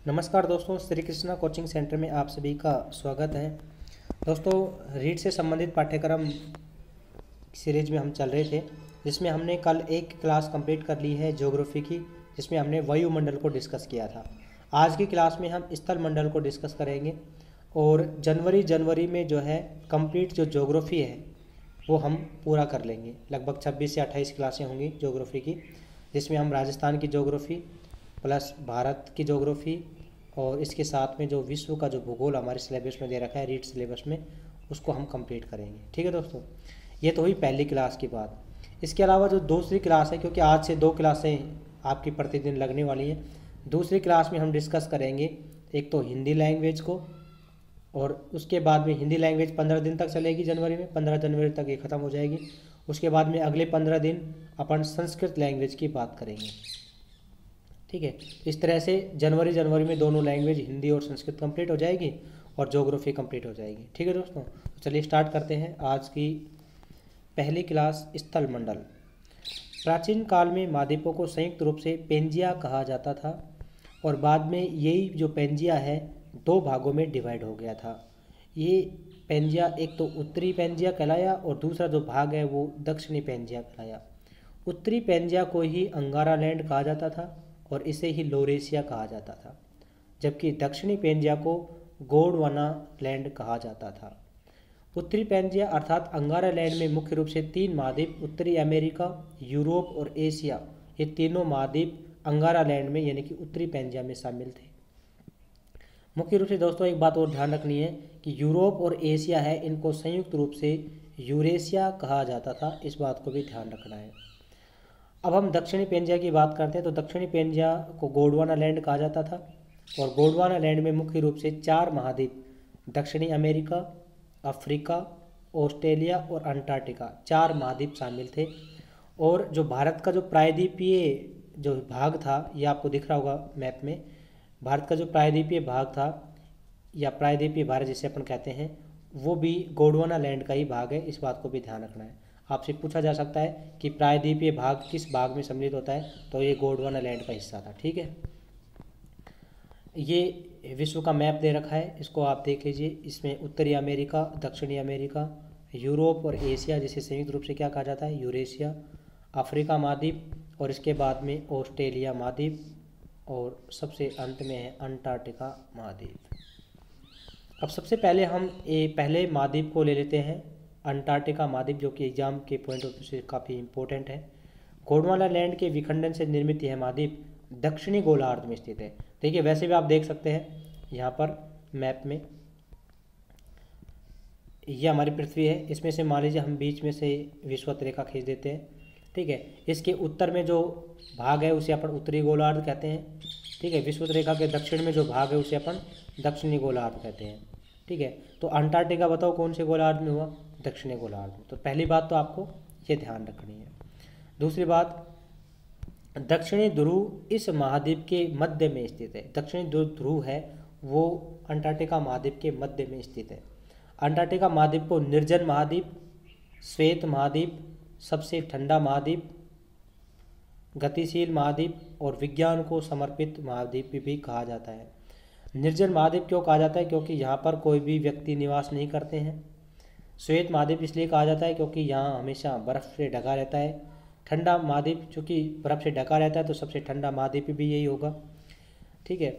नमस्कार दोस्तों, Shri Krishna coaching centre में आप सभी का स्वागत है। दोस्तों, रीड से संबंधित पाठ्यक्रम सीरीज में हम चल रहे थे, जिसमें हमने कल एक क्लास कंप्लीट कर ली है ज्योग्राफी की, जिसमें हमने वायुमंडल को डिस्कस किया था। आज की क्लास में हम स्थल मंडल को डिस्कस करेंगे और जनवरी में जो है कंप्लीट जो ज्योग्राफी है वो हम पूरा कर लेंगे। लगभग 26 से 28 क्लासें होंगी ज्योग्राफी की, जिसमें हम राजस्थान की ज्योग्राफी प्लस भारत की ज्योग्राफी और इसके साथ में जो विश्व का जो भूगोल हमारे सिलेबस में दे रखा है रीड सिलेबस में, उसको हम कंप्लीट करेंगे। ठीक है दोस्तों, ये तो हुई पहली क्लास की बात। इसके अलावा जो दूसरी क्लास है, क्योंकि आज से 2 क्लासें आपकी प्रतिदिन लगने वाली हैं, दूसरी क्लास में हम डिस्कस करेंगे एक तो हिंदी लैंग्वेज को, और उसके बाद में हिंदी लैंग्वेज 15 दिन तक चलेगी जनवरी में, 15 जनवरी तक ये ख़त्म हो जाएगी। उसके बाद में अगले 15 दिन अपन संस्कृत लैंग्वेज की बात करेंगे। ठीक है, इस तरह से जनवरी में दोनों लैंग्वेज हिंदी और संस्कृत कंप्लीट हो जाएगी और ज्योग्राफी कंप्लीट हो जाएगी। ठीक है दोस्तों, तो चलिए स्टार्ट करते हैं आज की पहली क्लास, स्थल मंडल। प्राचीन काल में महाद्वीपों को संयुक्त रूप से पेंजिया कहा जाता था और बाद में यही जो पेंजिया है 2 भागों में डिवाइड हो गया था। ये पेंजिया एक तो उत्तरी पेंजिया कहलाया और दूसरा जो भाग है वो दक्षिणी पेंजिया कहलाया। उत्तरी पेंजिया को ही अंगारा लैंड कहा जाता था और इसे ही लोरेशिया कहा जाता था, जबकि दक्षिणी पेंजिया को गोंडवाना लैंड कहा जाता था। उत्तरी पेंजिया अर्थात अंगारा लैंड में मुख्य रूप से 3 महाद्वीप उत्तरी अमेरिका, यूरोप और एशिया, ये तीनों महाद्वीप अंगारा लैंड में यानी कि उत्तरी पेंजिया में शामिल थे। मुख्य रूप से दोस्तों एक बात और ध्यान रखनी है कि यूरोप और एशिया है, इनको संयुक्त रूप से यूरेशिया कहा जाता था, इस बात को भी ध्यान रखना है। अब हम दक्षिणी पेंजिया की बात करते हैं, तो दक्षिणी पेंजिया को गोंडवाना लैंड कहा जाता था और गोंडवाना लैंड में मुख्य रूप से 4 महाद्वीप दक्षिणी अमेरिका, अफ्रीका, ऑस्ट्रेलिया और अंटार्कटिका, 4 महाद्वीप शामिल थे। और जो भारत का जो प्रायद्वीपीय जो भाग था, ये आपको दिख रहा होगा मैप में, भारत का जो प्रायद्वीपीय भाग था या प्रायद्वीपीय भारत जिसे अपन कहते हैं, वो भी गोंडवाना लैंड का ही भाग है, इस बात को भी ध्यान रखना है। आपसे पूछा जा सकता है कि प्रायद्वीपीय भाग किस भाग में सम्मिलित होता है, तो ये गोंडवाना लैंड का हिस्सा था। ठीक है, ये विश्व का मैप दे रखा है, इसको आप देख लीजिए। इसमें उत्तरी अमेरिका, दक्षिणी अमेरिका, यूरोप और एशिया जिसे संयुक्त रूप से क्या कहा जाता है, यूरेशिया, अफ्रीका महाद्वीप और इसके बाद में ऑस्ट्रेलिया महाद्वीप और सबसे अंत में है अंटार्कटिका महाद्वीप। अब सबसे पहले हम पहले महाद्वीप को ले लेते हैं, अंटार्कटिका महाद्वीप, जो कि एग्जाम के पॉइंट ऑफ व्यू से काफ़ी इंपॉर्टेंट है। गोंडवाना लैंड के विखंडन से निर्मित यह महाद्वीप दक्षिणी गोलार्ध में स्थित है। देखिए, वैसे भी आप देख सकते हैं यहाँ पर मैप में, यह हमारी पृथ्वी है, इसमें से मान लीजिए हम बीच में से विषुवत रेखा खींच देते हैं। ठीक है, इसके उत्तर में जो भाग है उसे अपन उत्तरी गोलार्ध कहते हैं। ठीक है, विषुवत रेखा के दक्षिण में जो भाग है उसे अपन दक्षिणी गोलार्ध कहते हैं। ठीक है, तो अंटार्कटिका बताओ कौन से गोलार्ध में हुआ, दक्षिणी गोलार्ध में। तो पहली बात तो आपको ये ध्यान रखनी है। दूसरी बात, दक्षिणी ध्रुव इस महाद्वीप के मध्य में स्थित है। दक्षिणी जो ध्रुव है वो अंटार्कटिका महाद्वीप के मध्य में स्थित है। अंटार्कटिका महाद्वीप को निर्जन महाद्वीप, श्वेत महाद्वीप, सबसे ठंडा महाद्वीप, गतिशील महाद्वीप और विज्ञान को समर्पित महाद्वीप भी कहा जाता है। निर्जन महाद्वीप क्यों कहा जाता है, क्योंकि यहाँ पर कोई भी व्यक्ति निवास नहीं करते हैं। श्वेत महाद्वीप इसलिए कहा जाता है क्योंकि यहाँ हमेशा बर्फ़ से ढका रहता है। ठंडा महाद्वीप चूँकि बर्फ़ से ढका रहता है तो सबसे ठंडा महाद्वीप भी यही होगा। ठीक है,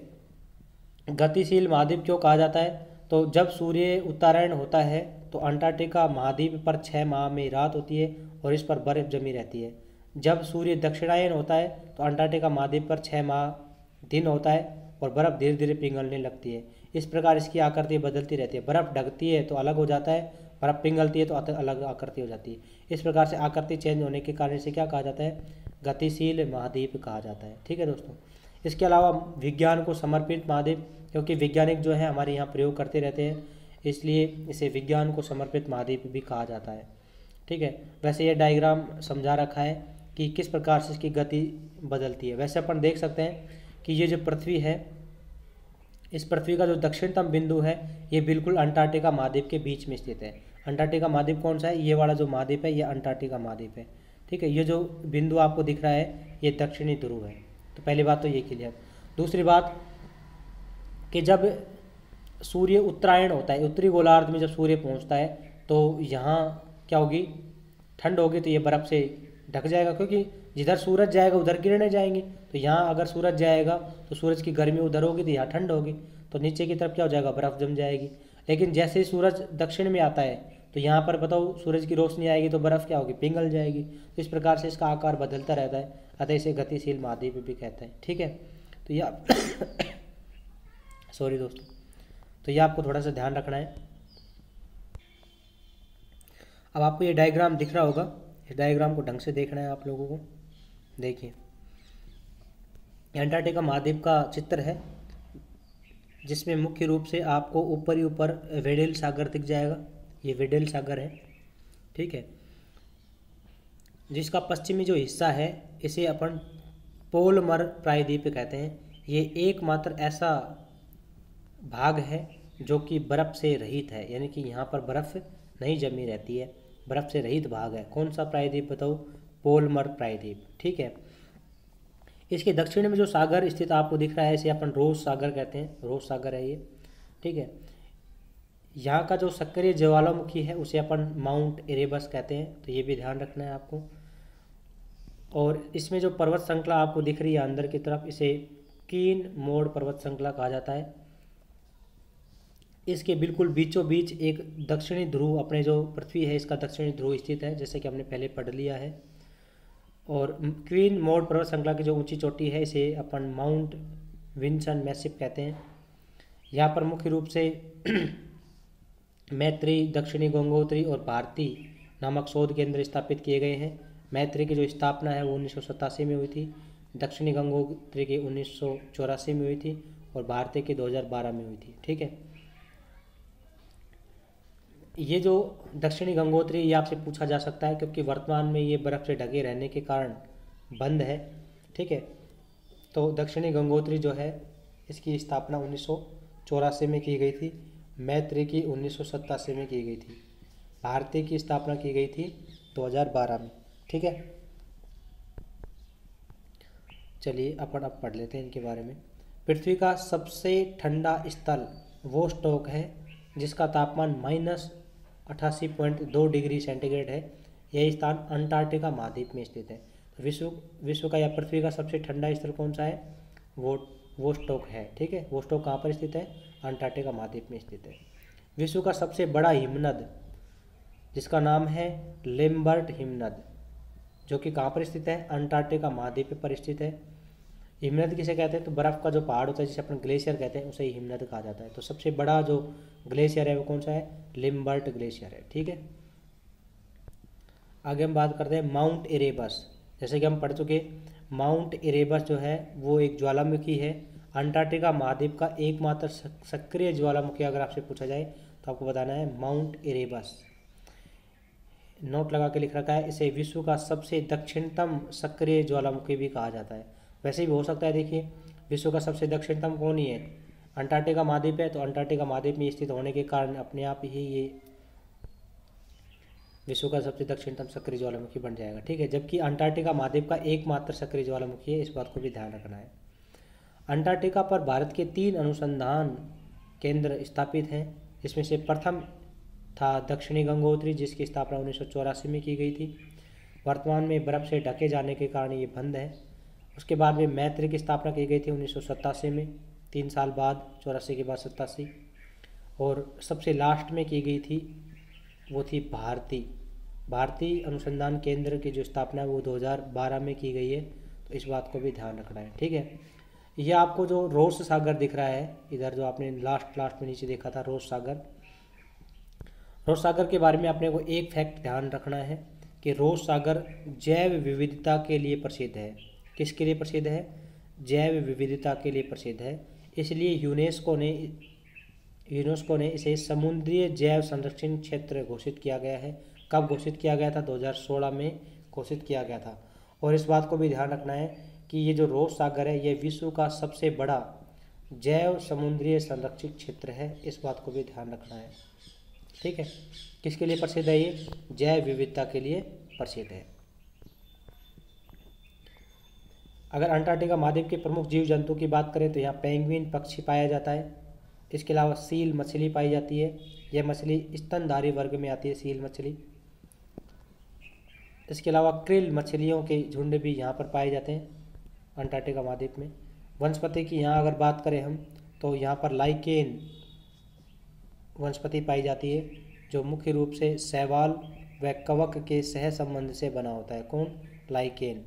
गतिशील महाद्वीप क्यों कहा जाता है, तो जब सूर्य उत्तरायण होता है तो अंटार्कटिका महाद्वीप पर 6 माह में रात होती है और इस पर बर्फ़ जमी रहती है। जब सूर्य दक्षिणायन होता है तो अंटार्कटिका महाद्वीप पर 6 माह दिन होता है और बर्फ़ धीरे धीरे पिघलने लगती है। इस प्रकार इसकी आकृति बदलती रहती है। बर्फ़ ढकती है तो अलग हो जाता है, बर्फ़ पिघलती है तो अलग आकृति हो जाती है। इस प्रकार से आकृति चेंज होने के कारण से क्या कहा जाता है, गतिशील महाद्वीप कहा जाता है। ठीक है दोस्तों, इसके अलावा विज्ञान को समर्पित महाद्वीप, क्योंकि वैज्ञानिक जो है हमारे यहाँ प्रयोग करते रहते हैं, इसलिए इसे विज्ञान को समर्पित महाद्वीप भी कहा जाता है। ठीक है, वैसे ये डायग्राम समझा रखा है कि किस प्रकार से इसकी गति बदलती है। वैसे अपन देख सकते हैं कि ये जो पृथ्वी है, इस पृथ्वी का जो दक्षिणतम बिंदु है ये बिल्कुल अंटार्कटिका महाद्वीप के बीच में स्थित है। अंटार्कटिका महाद्वीप कौन सा है, ये वाला जो महाद्वीप है ये अंटार्कटिका महाद्वीप है। ठीक है, ये जो बिंदु आपको दिख रहा है ये दक्षिणी ध्रुव है। तो पहली बात तो ये क्लियर। दूसरी बात, कि जब सूर्य उत्तरायण होता है, उत्तरी गोलार्ध में जब सूर्य पहुंचता है तो यहाँ क्या होगी, ठंड होगी, तो ये बर्फ़ से ढक जाएगा, क्योंकि जिधर सूरज जाएगा उधर किरणें जाएंगी। तो यहाँ अगर सूरज जाएगा तो सूरज की गर्मी उधर होगी, तो यहाँ ठंड होगी, तो नीचे की तरफ क्या हो जाएगा, बर्फ़ जम जाएगी। लेकिन जैसे ही सूरज दक्षिण में आता है तो यहाँ पर बताओ सूरज की रोशनी आएगी तो बर्फ़ क्या होगी, पिघल जाएगी। तो इस प्रकार से इसका आकार बदलता रहता है, अतः इसे गतिशील महाद्वीप भी कहते हैं। ठीक है, तो यह सॉरी दोस्तों, तो ये आपको थोड़ा सा ध्यान रखना है। अब आपको ये डायग्राम दिख रहा होगा, इस डायग्राम को ढंग से देखना है आप लोगों को। देखिए, अंटार्कटिका महाद्वीप का चित्र है, जिसमें मुख्य रूप से आपको ऊपर ही ऊपर वेडेल सागर दिख जाएगा। ये वेडेल सागर है, ठीक है, जिसका पश्चिमी जो हिस्सा है इसे अपन पोलमर प्रायद्वीप कहते हैं। ये एकमात्र ऐसा भाग है जो कि बर्फ़ से रहित है, यानी कि यहाँ पर बर्फ़ नहीं जमी रहती है, बर्फ़ से रहित भाग है। कौन सा प्रायद्वीप बताओ, पोलमर प्रायद्वीप। ठीक है, इसके दक्षिण में जो सागर स्थित आपको दिख रहा है इसे अपन रोज सागर कहते हैं, रोज सागर है ये। ठीक है, यहाँ का जो सक्रिय ज्वालामुखी है उसे अपन माउंट इरेबस कहते हैं, तो ये भी ध्यान रखना है आपको। और इसमें जो पर्वत श्रृंखला आपको दिख रही है अंदर की तरफ, इसे कीन मोड़ पर्वत श्रृंखला कहा जाता है। इसके बिल्कुल बीचों बीच एक दक्षिणी ध्रुव, अपने जो पृथ्वी है इसका दक्षिणी ध्रुव स्थित है, जैसे कि हमने पहले पढ़ लिया है। और क्वीन मोड़ पर्वत श्रृंखला की जो ऊंची चोटी है इसे अपन माउंट विंसन मैसिव कहते हैं। यहाँ पर मुख्य रूप से मैत्री, दक्षिणी गंगोत्री और भारती नामक शोध केंद्र स्थापित किए गए हैं। मैत्री की जो स्थापना है वो 1987 में हुई थी, दक्षिणी गंगोत्री की 1984 में हुई थी और भारती की 2012 में हुई थी। ठीक है, ये जो दक्षिणी गंगोत्री ये आपसे पूछा जा सकता है, क्योंकि वर्तमान में ये बर्फ़ से ढके रहने के कारण बंद है। ठीक है, तो दक्षिणी गंगोत्री जो है इसकी स्थापना 1984 में की गई थी, मैत्री की 1987 में की गई थी, भारती की स्थापना की गई थी 2012 में। ठीक है, चलिए अपन अब पढ़ लेते हैं इनके बारे में। पृथ्वी का सबसे ठंडा स्थल वोस्टोक है, जिसका तापमान -88.2 डिग्री सेंटीग्रेड है। यह स्थान अंटार्कटिका महाद्वीप में स्थित है। विश्व का या पृथ्वी का सबसे ठंडा स्थल कौन सा है, वोस्टोक है। ठीक है, वोस्टोक कहाँ पर स्थित है, अंटार्कटिका महाद्वीप में स्थित है। विश्व का सबसे बड़ा हिमनद, जिसका नाम है लिम्बर्ट हिमनद, जो कि कहाँ पर स्थित है, अंटार्कटिका महाद्वीप पर स्थित है। हिमनद किसे कहते हैं, तो बर्फ़ का जो पहाड़ होता है जिसे अपन ग्लेशियर कहते हैं उसे ही हिमनद कहा जाता है। तो सबसे बड़ा जो ग्लेशियर है वो कौन सा है, लिम्बर्ट ग्लेशियर है। ठीक है, आगे हम बात करते हैं माउंट इरेबस। जैसे कि हम पढ़ चुके, माउंट इरेबस जो है वो एक ज्वालामुखी है, अंटार्कटिका महाद्वीप का एकमात्र सक्रिय ज्वालामुखी। अगर आपसे पूछा जाए तो आपको बताना है माउंट इरेबस। नोट लगा के लिख रखा है, इसे विश्व का सबसे दक्षिणतम सक्रिय ज्वालामुखी भी कहा जाता है। वैसे भी हो सकता है, देखिए विश्व का सबसे दक्षिणतम कौन ही है, अंटार्कटिका महाद्वीप है, तो अंटार्कटिका महाद्वीप में स्थित होने के कारण अपने आप ही ये विश्व का सबसे दक्षिणतम सक्रिय ज्वालामुखी बन जाएगा। ठीक है, जबकि अंटार्कटिका महाद्वीप का एकमात्र सक्रिय ज्वालामुखी है, इस बात को भी ध्यान रखना है। अंटार्कटिका पर भारत के 3 अनुसंधान केंद्र स्थापित हैं, जिसमें से प्रथम था दक्षिणी गंगोत्री, जिसकी स्थापना 1984 में की गई थी। वर्तमान में बर्फ़ से ढके जाने के कारण ये बंद है। उसके बाद में मैत्री की स्थापना की गई थी 1987 में, 3 साल बाद, 84 के बाद 87। और सबसे लास्ट में की गई थी वो थी भारती अनुसंधान केंद्र की जो स्थापना है वो 2012 में की गई है। तो इस बात को भी ध्यान रखना है। ठीक है, ये आपको जो रोस सागर दिख रहा है इधर, जो आपने लास्ट में नीचे देखा था रोस सागर के बारे में अपने को एक फैक्ट ध्यान रखना है कि रोस सागर जैव विविधता के लिए प्रसिद्ध है। किसके लिए प्रसिद्ध है, जैव विविधता के लिए प्रसिद्ध है। इसलिए यूनेस्को ने इसे समुद्रीय जैव संरक्षण क्षेत्र घोषित किया गया है। कब घोषित किया गया था, 2016 में घोषित किया गया था। और इस बात को भी ध्यान रखना है कि ये जो रोस सागर है ये विश्व का सबसे बड़ा जैव समुद्रीय संरक्षित क्षेत्र है, इस बात को भी ध्यान रखना है। ठीक है, किसके लिए प्रसिद्ध है, ये जैव विविधता के लिए प्रसिद्ध है। अगर अंटार्कटिका महाद्वीप के प्रमुख जीव जंतु की बात करें तो यहाँ पेंगुइन पक्षी पाया जाता है, इसके अलावा सील मछली पाई जाती है। यह मछली स्तनधारी वर्ग में आती है, सील मछली। इसके अलावा क्रिल मछलियों के झुंड भी यहाँ पर पाए जाते हैं अंटार्कटिका महाद्वीप में। वनस्पति की यहाँ अगर बात करें हम, तो यहाँ पर लाइकेन वनस्पति पाई जाती है, जो मुख्य रूप से शैवाल व कवक के सह संबंध से बना होता है। कौन? लाइकेन।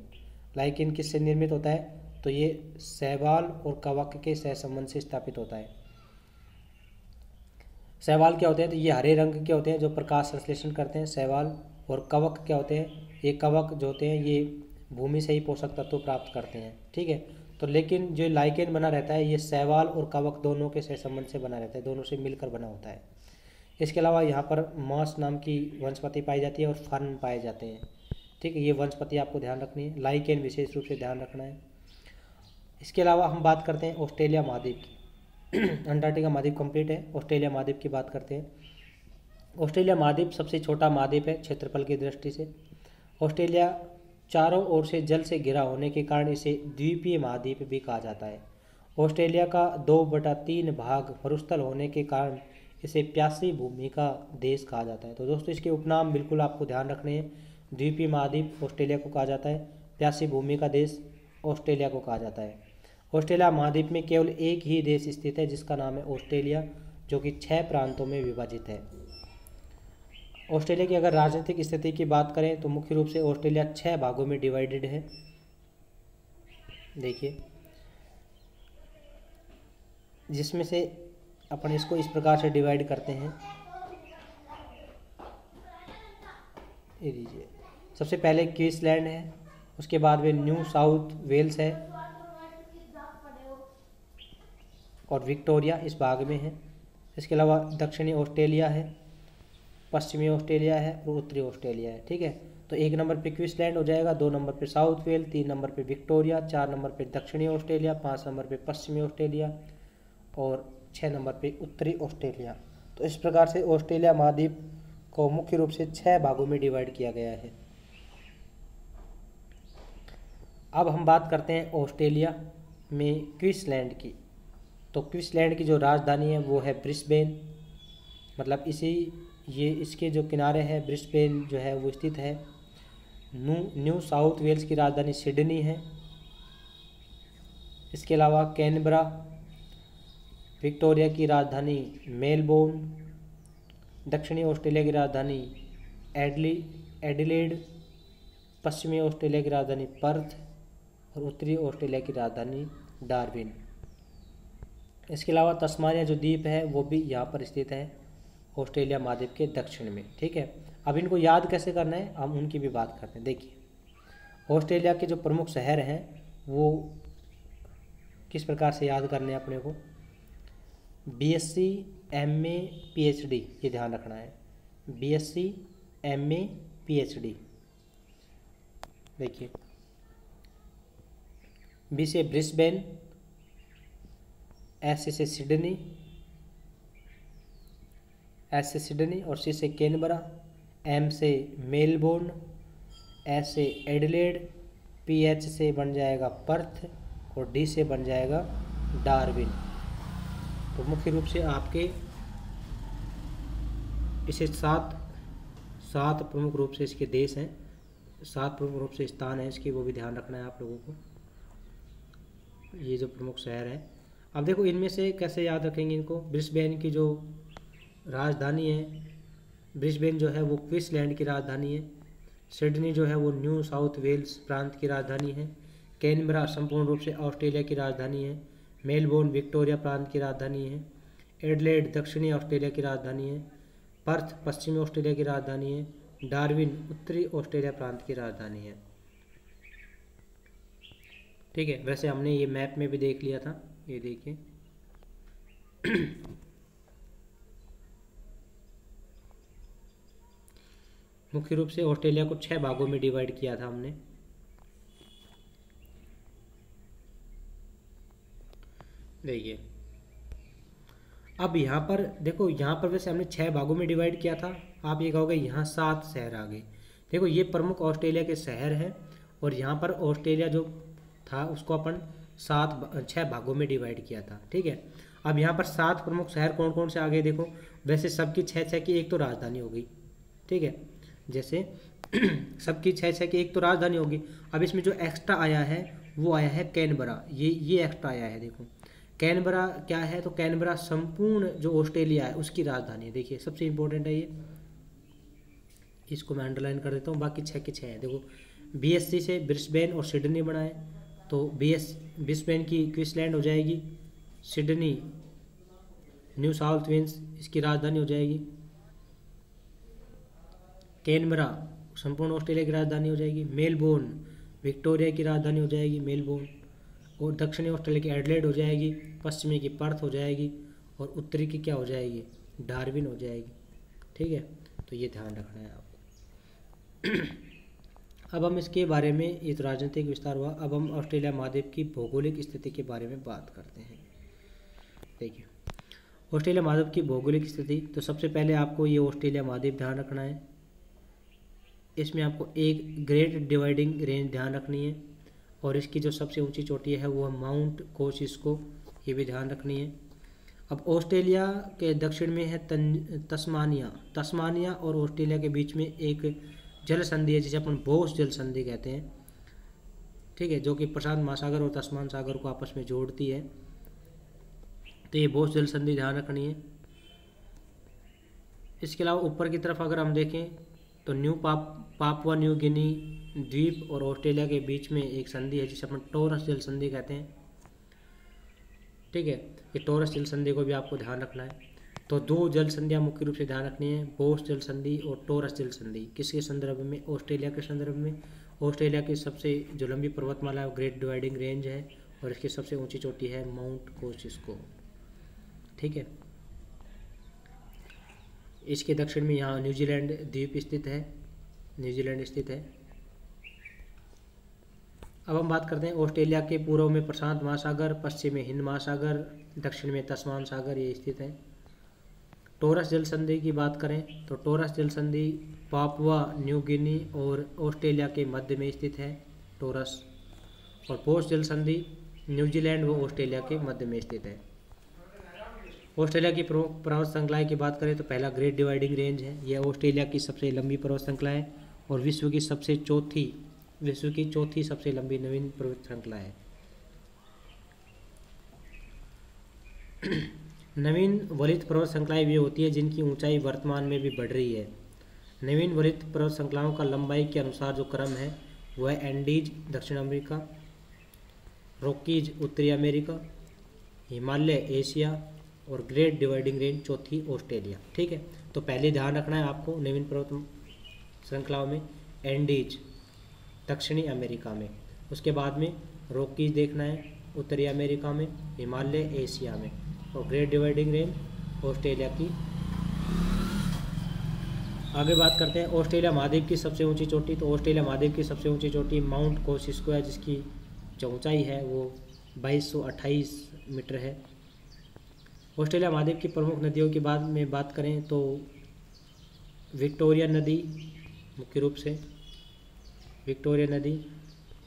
लाइकेन किससे निर्मित होता है? तो ये शैवाल और कवक के सह संबंध से स्थापित होता है। शैवाल क्या होते हैं? तो ये हरे रंग के होते हैं जो प्रकाश संश्लेषण करते हैं, शैवाल। और कवक क्या होते हैं? ये कवक जो होते हैं ये भूमि से ही पोषक तत्व प्राप्त करते हैं, ठीक है। तो लेकिन जो लाइकेन बना रहता है ये शैवाल और कवक दोनों के सह संबंध से बना रहता है, दोनों से मिलकर बना होता है। इसके अलावा यहाँ पर मॉस नाम की वनस्पति पाई जाती है और फर्न पाए जाते हैं, ठीक है। ये वनस्पति आपको ध्यान रखनी है, लाइकेन विशेष रूप से ध्यान रखना है। इसके अलावा हम बात करते हैं ऑस्ट्रेलिया महाद्वीप की। अंटार्कटिका महाद्वीप कंप्लीट है, ऑस्ट्रेलिया महाद्वीप की बात करते हैं। ऑस्ट्रेलिया महाद्वीप सबसे छोटा महाद्वीप है क्षेत्रफल की दृष्टि से। ऑस्ट्रेलिया चारों ओर से जल से घिरा होने के कारण इसे द्वीपीय महाद्वीप भी कहा जाता है। ऑस्ट्रेलिया का 2/3 भाग मरुस्थल होने के कारण इसे प्यासी भूमि का देश कहा जाता है। तो दोस्तों इसके उपनाम बिल्कुल आपको ध्यान रखने हैं। द्वीपीय महाद्वीप ऑस्ट्रेलिया को कहा जाता है, प्यासी भूमि का देश ऑस्ट्रेलिया को कहा जाता है। ऑस्ट्रेलिया महाद्वीप में केवल एक ही देश स्थित है जिसका नाम है ऑस्ट्रेलिया, जो कि 6 प्रांतों में विभाजित है। ऑस्ट्रेलिया की अगर राजनीतिक स्थिति की बात करें तो मुख्य रूप से ऑस्ट्रेलिया 6 भागों में डिवाइडेड है। देखिए, जिसमें से अपन इसको इस प्रकार से डिवाइड करते हैं। ये लीजिए, सबसे पहले क्वींसलैंड है, उसके बाद में न्यू साउथ वेल्स है और विक्टोरिया इस भाग में है। इसके अलावा दक्षिणी ऑस्ट्रेलिया है, पश्चिमी ऑस्ट्रेलिया है और उत्तरी ऑस्ट्रेलिया है, ठीक है। तो 1 नंबर पे क्वींसलैंड हो जाएगा, 2 नंबर पे साउथ वेल, 3 नंबर पे विक्टोरिया, 4 नंबर पे दक्षिणी ऑस्ट्रेलिया, 5 नंबर पे पश्चिमी ऑस्ट्रेलिया और 6 नंबर पे उत्तरी ऑस्ट्रेलिया। तो इस प्रकार से ऑस्ट्रेलिया महाद्वीप को मुख्य रूप से 6 भागों में डिवाइड किया गया है। अब हम बात करते हैं ऑस्ट्रेलिया में क्वींसलैंड की। तो क्वींसलैंड की जो राजधानी है वो है ब्रिस्बेन, मतलब इसके जो किनारे हैं ब्रिस्बेन जो है वो स्थित है। न्यू साउथ वेल्स की राजधानी सिडनी है। इसके अलावा कैनबरा, विक्टोरिया की राजधानी मेलबोर्न, दक्षिणी ऑस्ट्रेलिया की राजधानी एडिलेड, पश्चिमी ऑस्ट्रेलिया की राजधानी पर्थ और उत्तरी ऑस्ट्रेलिया की राजधानी डार्विन। इसके अलावा तस्मानिया जो द्वीप है वो भी यहाँ पर स्थित है ऑस्ट्रेलिया महाद्वीप के दक्षिण में, ठीक है। अब इनको याद कैसे करना है हम उनकी भी बात करते हैं। देखिए, ऑस्ट्रेलिया के जो प्रमुख शहर हैं वो किस प्रकार से याद करने हैं अपने को। BSc MA PhD, ये ध्यान रखना है, BSc MA PhD। देखिए, B से ब्रिस्बेन, S से सिडनी, S से सिडनी और C से कैनबरा, M से मेलबोर्न, S से एडिलेड, PH से बन जाएगा पर्थ और D से बन जाएगा डार्विन। तो मुख्य रूप से आपके इसे सात प्रमुख रूप से इसके देश हैं, 7 प्रमुख रूप से स्थान है इसके, वो भी ध्यान रखना है आप लोगों को, ये जो प्रमुख शहर है। अब देखो इनमें से कैसे याद रखेंगे इनको। ब्रिस्बेन की जो राजधानी है, ब्रिस्बेन जो है वो क्वींसलैंड की राजधानी है। सिडनी जो है वो न्यू साउथ वेल्स प्रांत की राजधानी है। कैनबरा संपूर्ण रूप से ऑस्ट्रेलिया की राजधानी है। मेलबोर्न विक्टोरिया प्रांत की राजधानी है। एडिलेड दक्षिणी ऑस्ट्रेलिया की राजधानी है। पर्थ पश्चिमी ऑस्ट्रेलिया की राजधानी है। डार्विन उत्तरी ऑस्ट्रेलिया प्रांत की राजधानी है, ठीक है। वैसे हमने ये मैप में भी देख लिया था, ये देखिए। मुख्य रूप से ऑस्ट्रेलिया को 6 भागों में डिवाइड किया था हमने। देखिए, अब यहाँ पर देखो, यहाँ पर वैसे हमने 6 भागों में डिवाइड किया था। आप ये कहोगे यहाँ 7 शहर आ गए। देखो, ये प्रमुख ऑस्ट्रेलिया के शहर हैं और यहाँ पर ऑस्ट्रेलिया जो था उसको अपन 6 भागों में डिवाइड किया था। ठीक है, अब यहाँ पर 7 प्रमुख शहर कौन कौन से आगे देखो, वैसे सबकी 6 की एक तो राजधानी होगी। ठीक है, जैसे सबकी 6 की एक तो राजधानी होगी। अब इसमें जो एक्स्ट्रा आया है वो आया है कैनबरा, ये एक्स्ट्रा आया है। देखो कैनबरा क्या है, तो कैनबरा संपूर्ण जो ऑस्ट्रेलिया है उसकी राजधानी है। देखिए सबसे इंपॉर्टेंट है ये, इसको मैं अंडरलाइन कर देता हूँ। बाकी 6 के 6 है। देखो BSC से ब्रिस्बेन और सिडनी बनाए, तो ब्रिस्बेन की क्वींसलैंड हो जाएगी, सिडनी न्यू साउथ वेल्स इसकी राजधानी हो जाएगी, कैनबरा संपूर्ण ऑस्ट्रेलिया की राजधानी हो जाएगी, मेलबोर्न विक्टोरिया की राजधानी हो जाएगी मेलबोर्न, और दक्षिणी ऑस्ट्रेलिया की एडलेड हो जाएगी, पश्चिमी की पर्थ हो जाएगी, और उत्तरी की क्या हो जाएगी, डार्विन हो जाएगी। ठीक है, तो ये ध्यान रखना है आपको। अब हम इसके बारे में, ये तो राजनीतिक विस्तार हुआ, अब हम ऑस्ट्रेलिया महाद्वीप की भौगोलिक स्थिति के बारे में बात करते हैं। देखिए ऑस्ट्रेलिया महाद्वीप की भौगोलिक स्थिति, तो सबसे पहले आपको ये ऑस्ट्रेलिया महाद्वीप ध्यान रखना है। इसमें आपको एक ग्रेट डिवाइडिंग रेंज ध्यान रखनी है, और इसकी जो सबसे ऊंची चोटी है वो माउंट कोसिस्को, ये भी ध्यान रखनी है। अब ऑस्ट्रेलिया के दक्षिण में है तस्मानिया और ऑस्ट्रेलिया के बीच में एक जल संधि है जिसे अपन बोस जल संधि कहते हैं। ठीक है, जो कि प्रशांत महासागर और तस्मान सागर को आपस में जोड़ती है, तो ये बोस जल संधि ध्यान रखनी है। इसके अलावा ऊपर की तरफ अगर हम देखें तो पापुआ न्यू गिनी द्वीप और ऑस्ट्रेलिया के बीच में एक संधि है जिसे अपन टॉरस जल संधि कहते हैं। ठीक है, ये टॉरस जल संधि को भी आपको ध्यान रखना है। तो 2 जल संधियाँ मुख्य रूप से ध्यान रखनी है, बोस जल संधि और टॉरस जल संधि। किसके संदर्भ में, ऑस्ट्रेलिया के संदर्भ में। ऑस्ट्रेलिया की सबसे जो लंबी पर्वतमाला है वो ग्रेट डिवाइडिंग रेंज है, और इसकी सबसे ऊंची चोटी है माउंट कोसिस्को। ठीक है, इसके दक्षिण में यहाँ न्यूजीलैंड द्वीप स्थित है, न्यूजीलैंड स्थित है। अब हम बात करते हैं ऑस्ट्रेलिया के पूर्व में प्रशांत महासागर, पश्चिम में हिंद महासागर, दक्षिण में तस्मान सागर ये स्थित है। टॉरस जल संधि की बात करें तो टॉरस जल संधि पापुआ न्यू गिनी और ऑस्ट्रेलिया के मध्य में स्थित है टॉरस, और बोस जल संधि न्यूजीलैंड व ऑस्ट्रेलिया के मध्य में स्थित है। ऑस्ट्रेलिया की प्रमुख पर्वत श्रृंखलाएं की बात करें तो पहला ग्रेट डिवाइडिंग रेंज है, यह ऑस्ट्रेलिया की सबसे लंबी पर्वत श्रृंखला है और विश्व की चौथी सबसे लंबी नवीन पर्वत श्रृंखला है। नवीन वलित पर्वत श्रृंखलाएं भी होती है जिनकी ऊंचाई वर्तमान में भी बढ़ रही है। नवीन वलित पर्वत श्रृंखलाओं का लंबाई के अनुसार जो क्रम है वह एंडीज दक्षिण अमेरिका, रॉकीज उत्तरी अमेरिका, हिमालय एशिया और ग्रेट डिवाइडिंग रेंज चौथी ऑस्ट्रेलिया। ठीक है, तो पहले ध्यान रखना है आपको नवीन पर्वत श्रृंखलाओं में एंडीज दक्षिणी अमेरिका में, उसके बाद में रॉकीज देखना है उत्तरी अमेरिका में, हिमालय एशिया में, और ग्रेट डिवाइडिंग रेंज ऑस्ट्रेलिया की। आगे बात करते हैं ऑस्ट्रेलिया महाद्वीप की सबसे ऊंची चोटी। तो ऑस्ट्रेलिया महाद्वीप की सबसे ऊंची चोटी माउंट कोसिस्को है, जिसकी जो ऊंचाई है वो 2228 मीटर है। ऑस्ट्रेलिया महाद्वीप की प्रमुख नदियों की बात करें तो विक्टोरिया नदी मुख्य रूप से विक्टोरिया नदी,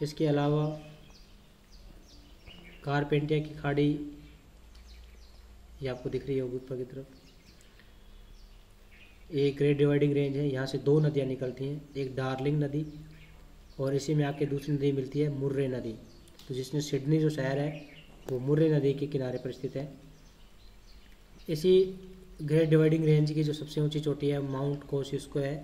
इसके अलावा कारपेंटिया की खाड़ी ये आपको दिख रही होगी ऊपर की तरफ, ये ग्रेट डिवाइडिंग रेंज है। यहाँ से 2 नदियाँ निकलती हैं, एक डार्लिंग नदी और इसी में आके दूसरी नदी मिलती है मुर्रे नदी। तो जिसमें सिडनी जो शहर है वो मुर्रे नदी के किनारे पर स्थित है। इसी ग्रेट डिवाइडिंग रेंज की जो सबसे ऊंची चोटी है माउंट कोसिस्को है।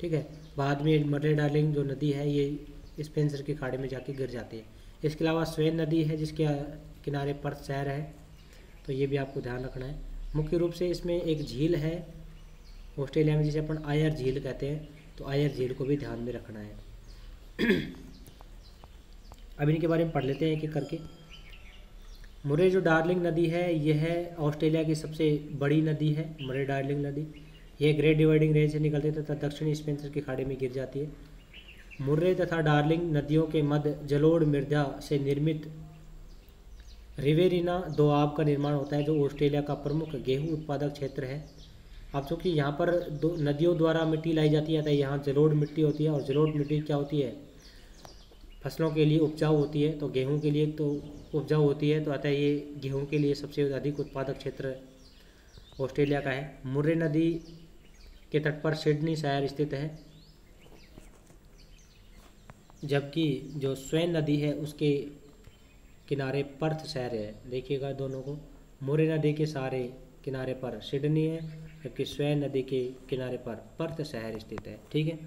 ठीक है, बाद में मर्रे डार्लिंग जो नदी है ये स्पेंसर की खाड़ी में जाके गिर जाती है। इसके अलावा स्वेन नदी है जिसके किनारे पर्थ शहर है, तो ये भी आपको ध्यान रखना है। मुख्य रूप से इसमें एक झील है ऑस्ट्रेलिया में जिसे अपन आयर झील कहते हैं, तो आयर झील को भी ध्यान में रखना है। अब इनके बारे में पढ़ लेते हैं एक एक करके। मुर्रे जो डार्लिंग नदी है यह ऑस्ट्रेलिया की सबसे बड़ी नदी है। मुर्रे डार्लिंग नदी यह ग्रेट डिवाइडिंग रेंज से निकलती है तथा दक्षिणी स्पेंसर की खाड़ी में गिर जाती है। मुर्रे तथा डार्लिंग नदियों के मध्य जलोढ़ मृदा से निर्मित रिवेरिना दोआब का निर्माण होता है, जो ऑस्ट्रेलिया का प्रमुख गेहूं उत्पादक क्षेत्र है। अब चूँकि यहाँ पर नदियों द्वारा मिट्टी लाई जाती है तो यहाँ जलोढ़ मिट्टी होती है, और जलोढ़ मिट्टी क्या होती है, फसलों के लिए उपजाऊ होती है, तो गेहूं के लिए तो उपजाऊ होती है, तो अतः ये गेहूं के लिए सबसे अधिक उत्पादक क्षेत्र ऑस्ट्रेलिया का है। मुर्रे नदी के तट पर सिडनी शहर स्थित है, जबकि जो स्वेन नदी है उसके किनारे पर्थ शहर है। देखिएगा दोनों को, मुर्रे नदी के सारे किनारे पर सिडनी है, जबकि स्वेन नदी के किनारे पर पर्थ शहर स्थित है। ठीक है,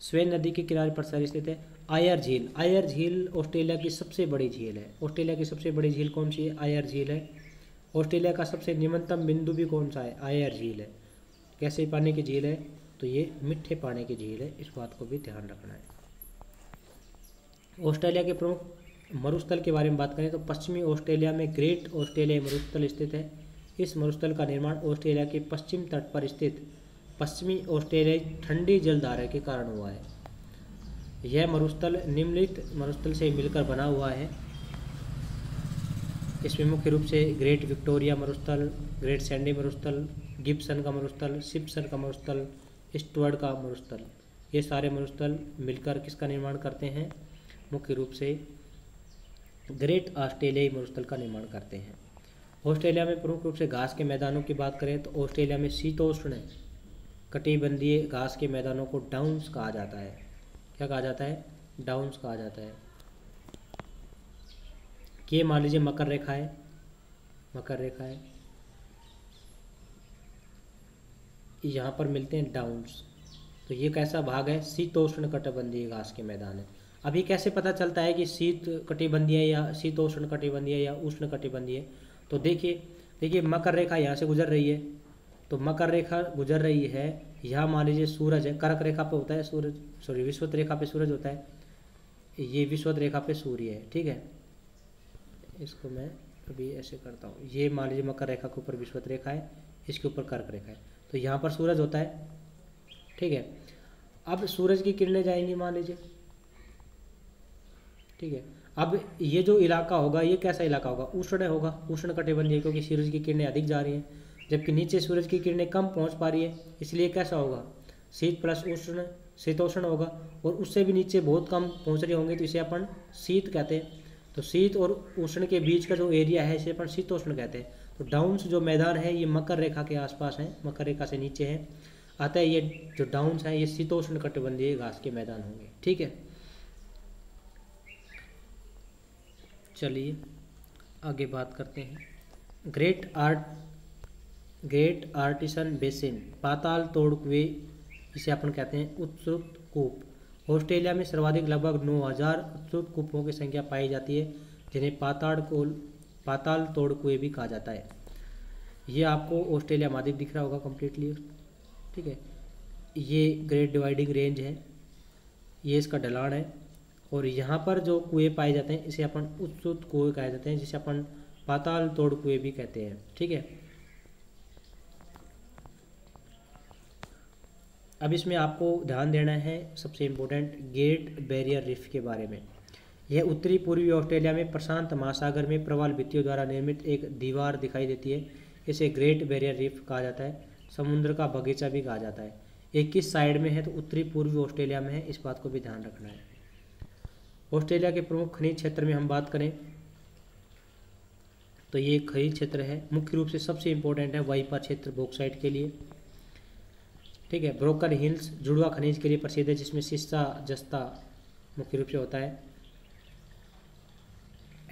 स्वेन नदी के किनारे पर शहर स्थित है। आयर झील, आयर झील ऑस्ट्रेलिया की सबसे बड़ी झील है। ऑस्ट्रेलिया की सबसे बड़ी झील कौन सी है? आयर झील है। ऑस्ट्रेलिया का सबसे निम्नतम बिंदु भी कौन सा है? आयर झील है। कैसे पानी की झील है? तो ये मीठे पानी की झील है, इस बात को भी ध्यान रखना है। ऑस्ट्रेलिया के प्रमुख मरुस्थल के बारे में बात करें तो पश्चिमी ऑस्ट्रेलिया में ग्रेट ऑस्ट्रेलिया मरुस्थल स्थित है। इस मरुस्थल का निर्माण ऑस्ट्रेलिया के पश्चिम तट पर स्थित पश्चिमी ऑस्ट्रेलियाई ठंडी जलधारा के कारण हुआ है। यह मरुस्थल निम्नलिखित मरुस्थल से मिलकर बना हुआ है। इसमें मुख्य रूप से ग्रेट विक्टोरिया मरुस्थल, ग्रेट सैंडी मरुस्थल, गिब्सन का मरुस्थल, सिम्पसन का मरुस्थल, स्टुअर्ट का मरुस्थल, ये सारे मरुस्थल मिलकर किसका निर्माण करते हैं? मुख्य रूप से ग्रेट ऑस्ट्रेलियाई मरुस्थल का निर्माण करते हैं। ऑस्ट्रेलिया में प्रमुख रूप से घास के मैदानों की बात करें तो ऑस्ट्रेलिया में शीतोष्ण कटिबंधीय घास के मैदानों को डाउन्स कहा जाता है। क्या कहा जाता है? डाउन्स कहा जाता है। कि मान लीजिए मकर रेखा है, मकर रेखा है, यहाँ पर मिलते हैं डाउन्स, तो ये कैसा भाग है? शीतोष्ण कटिबंधीय घास के मैदान है। अभी कैसे पता चलता है कि शीत कटिबंधीय या शीतोष्ण कटिबंधीय या उष्ण कटिबंधीय? तो देखिए मकर रेखा यहाँ से गुजर रही है, तो मकर रेखा गुजर रही है, यहाँ मान लीजिए सूरज है, कर्क रेखा पे होता है सूरज, सॉरी विषुवत रेखा पे सूरज होता है, ये विषुवत रेखा पे सूर्य है। ठीक है, इसको मैं अभी ऐसे करता हूँ, ये मान लीजिए मकर रेखा के ऊपर विषुवत रेखा है, इसके ऊपर कर्क रेखा है, तो यहाँ पर सूरज होता है। ठीक है, अब सूरज की किरणें जाएंगी मान लीजिए। ठीक है, अब ये जो इलाका होगा ये कैसा इलाका होगा? उष्ण होगा, उष्ण कटिबंधीय, क्योंकि सूरज की किरणें अधिक जा रही हैं, जबकि नीचे सूरज की किरणें कम पहुंच पा रही है, इसलिए कैसा होगा? शीत प्लस उष्ण, शीतोष्ण होगा। और उससे भी नीचे बहुत कम पहुंच रहे होंगे तो इसे अपन शीत कहते हैं। तो शीत और उष्ण के बीच का जो एरिया है इसे अपन शीतोष्ण कहते हैं। तो डाउन्स जो मैदान है ये मकर रेखा के आसपास हैं, मकर रेखा से नीचे हैं, अतः ये जो डाउन्स हैं ये शीतोष्ण कटिबंधीय घास के मैदान होंगे। ठीक है, चलिए आगे बात करते हैं। ग्रेट आर्टिसन बेसिन, पाताल तोड़ कुएं, इसे अपन कहते हैं उत्सुत कूप। ऑस्ट्रेलिया में सर्वाधिक लगभग 9000 उत्सुत कूपों की संख्या पाई जाती है, जिन्हें पाताल तोड़ कुएं भी कहा जाता है। ये आपको ऑस्ट्रेलिया महाद्वीप दिख रहा होगा कम्प्लीटली। ठीक है, ये ग्रेट डिवाइडिंग रेंज है, ये इसका ढलान है, और यहाँ पर जो कुएं पाए जाते हैं इसे अपन उत्सुत कुएं कहे जाते हैं, जिसे अपन पाताल तोड़ कुएं भी कहते हैं। ठीक है, अब इसमें आपको ध्यान देना है सबसे इम्पोर्टेंट ग्रेट बैरियर रीफ के बारे में। यह उत्तरी पूर्वी ऑस्ट्रेलिया में प्रशांत महासागर में प्रवाल भित्तियों द्वारा निर्मित एक दीवार दिखाई देती है। इसे ग्रेट बैरियर रीफ कहा जाता है, समुद्र का बगीचा भी कहा जाता है। ये किस साइड में है? तो उत्तरी पूर्वी ऑस्ट्रेलिया में है, इस बात को भी ध्यान रखना है। ऑस्ट्रेलिया के प्रमुख खनिज क्षेत्र में हम बात करें तो ये खनिज क्षेत्र है, मुख्य रूप से सबसे इम्पोर्टेंट है वाइपा क्षेत्र बॉक्साइट के लिए। ठीक है, ब्रोकन हिल्स जुड़वा खनिज के लिए प्रसिद्ध है, जिसमें सिस्सा जस्ता मुख्य रूप से होता है।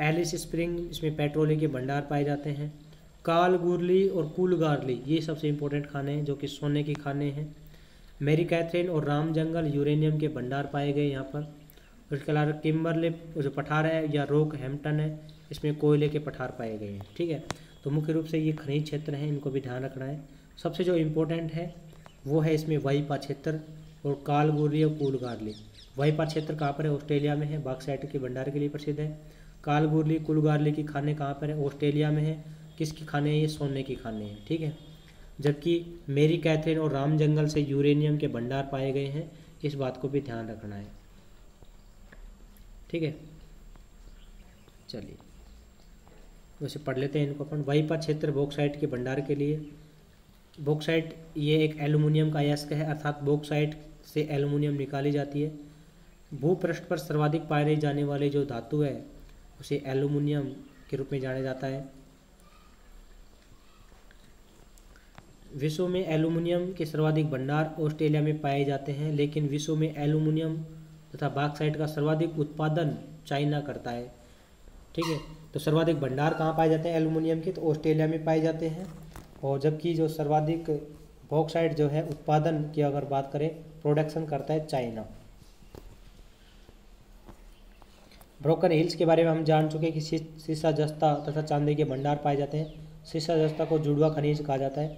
एलिस स्प्रिंग, इसमें पेट्रोलियम के भंडार पाए जाते हैं। कालगुरली और कूलगारली ये सबसे इम्पोर्टेंट खाने हैं जो कि सोने के खाने हैं। मैरी कैथरीन और राम जंगल यूरेनियम के भंडार पाए गए यहाँ पर। उसके अलावा किम्बरले जो पठार है या रोक हैम्पटन है, इसमें कोयले के पठार पाए गए हैं। ठीक है, तो मुख्य रूप से ये खनिज क्षेत्र हैं, इनको भी ध्यान रखना है। सबसे जो इम्पोर्टेंट है वो है इसमें वाइपा क्षेत्र और कालगुरली और कूलगारली। वाइपा क्षेत्र कहाँ पर है? ऑस्ट्रेलिया में है, बॉक्साइट के भंडार के लिए प्रसिद्ध है। कालगुरली कूलगारली की खाने कहाँ पर है? ऑस्ट्रेलिया में है। किसकी खाने हैं? ये सोने की खाने हैं। ठीक है, जबकि मैरी कैथरीन और राम जंगल से यूरेनियम के भंडार पाए गए हैं, इस बात को भी ध्यान रखना है। ठीक है, चलिए वैसे पढ़ लेते हैं इनको अपन। वाइपा क्षेत्र बॉक्साइट के भंडार के लिए। बॉक्साइट ये एक एल्युमिनियम का अयस्क है, अर्थात बॉक्साइट से एल्युमिनियम निकाली जाती है। भूपृष्ठ पर सर्वाधिक पाए जाने वाले जो धातु है उसे एल्यूमिनियम के रूप में जाना जाता है। विश्व में एल्यूमिनियम के सर्वाधिक भंडार ऑस्ट्रेलिया में पाए जाते हैं, लेकिन विश्व में एल्यूमिनियम तथा बॉक्साइट का सर्वाधिक उत्पादन चाइना करता है। ठीक है, तो सर्वाधिक भंडार कहाँ पाए जाते हैं एल्यूमिनियम के, तो ऑस्ट्रेलिया में पाए जाते हैं। और जबकि जो सर्वाधिक बॉक्साइट जो है उत्पादन की अगर बात करें, प्रोडक्शन करता है चाइना। ब्रोकन हिल्स के बारे में हम जान चुके हैं कि सीसा जस्ता तथा चांदी के भंडार पाए जाते हैं। सीसा जस्ता को जुड़वा खनिज कहा जाता है।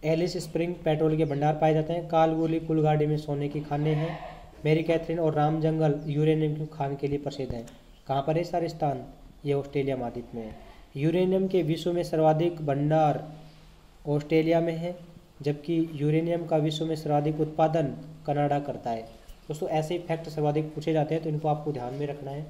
एलिस स्प्रिंग पेट्रोल के भंडार पाए जाते हैं। कालगुली कुलगाड़ी में सोने की खानें हैं। मेरी कैथरीन और राम जंगल यूरेनियम की खान के लिए प्रसिद्ध हैं। कहाँ पर है सारे स्थान, ये ऑस्ट्रेलिया महाद्वीप में है। यूरेनियम के विश्व में सर्वाधिक भंडार ऑस्ट्रेलिया में है, जबकि यूरेनियम का विश्व में सर्वाधिक उत्पादन कनाडा करता है। दोस्तों ऐसे ही फैक्ट सर्वाधिक पूछे जाते हैं, तो इनको आपको ध्यान में रखना है।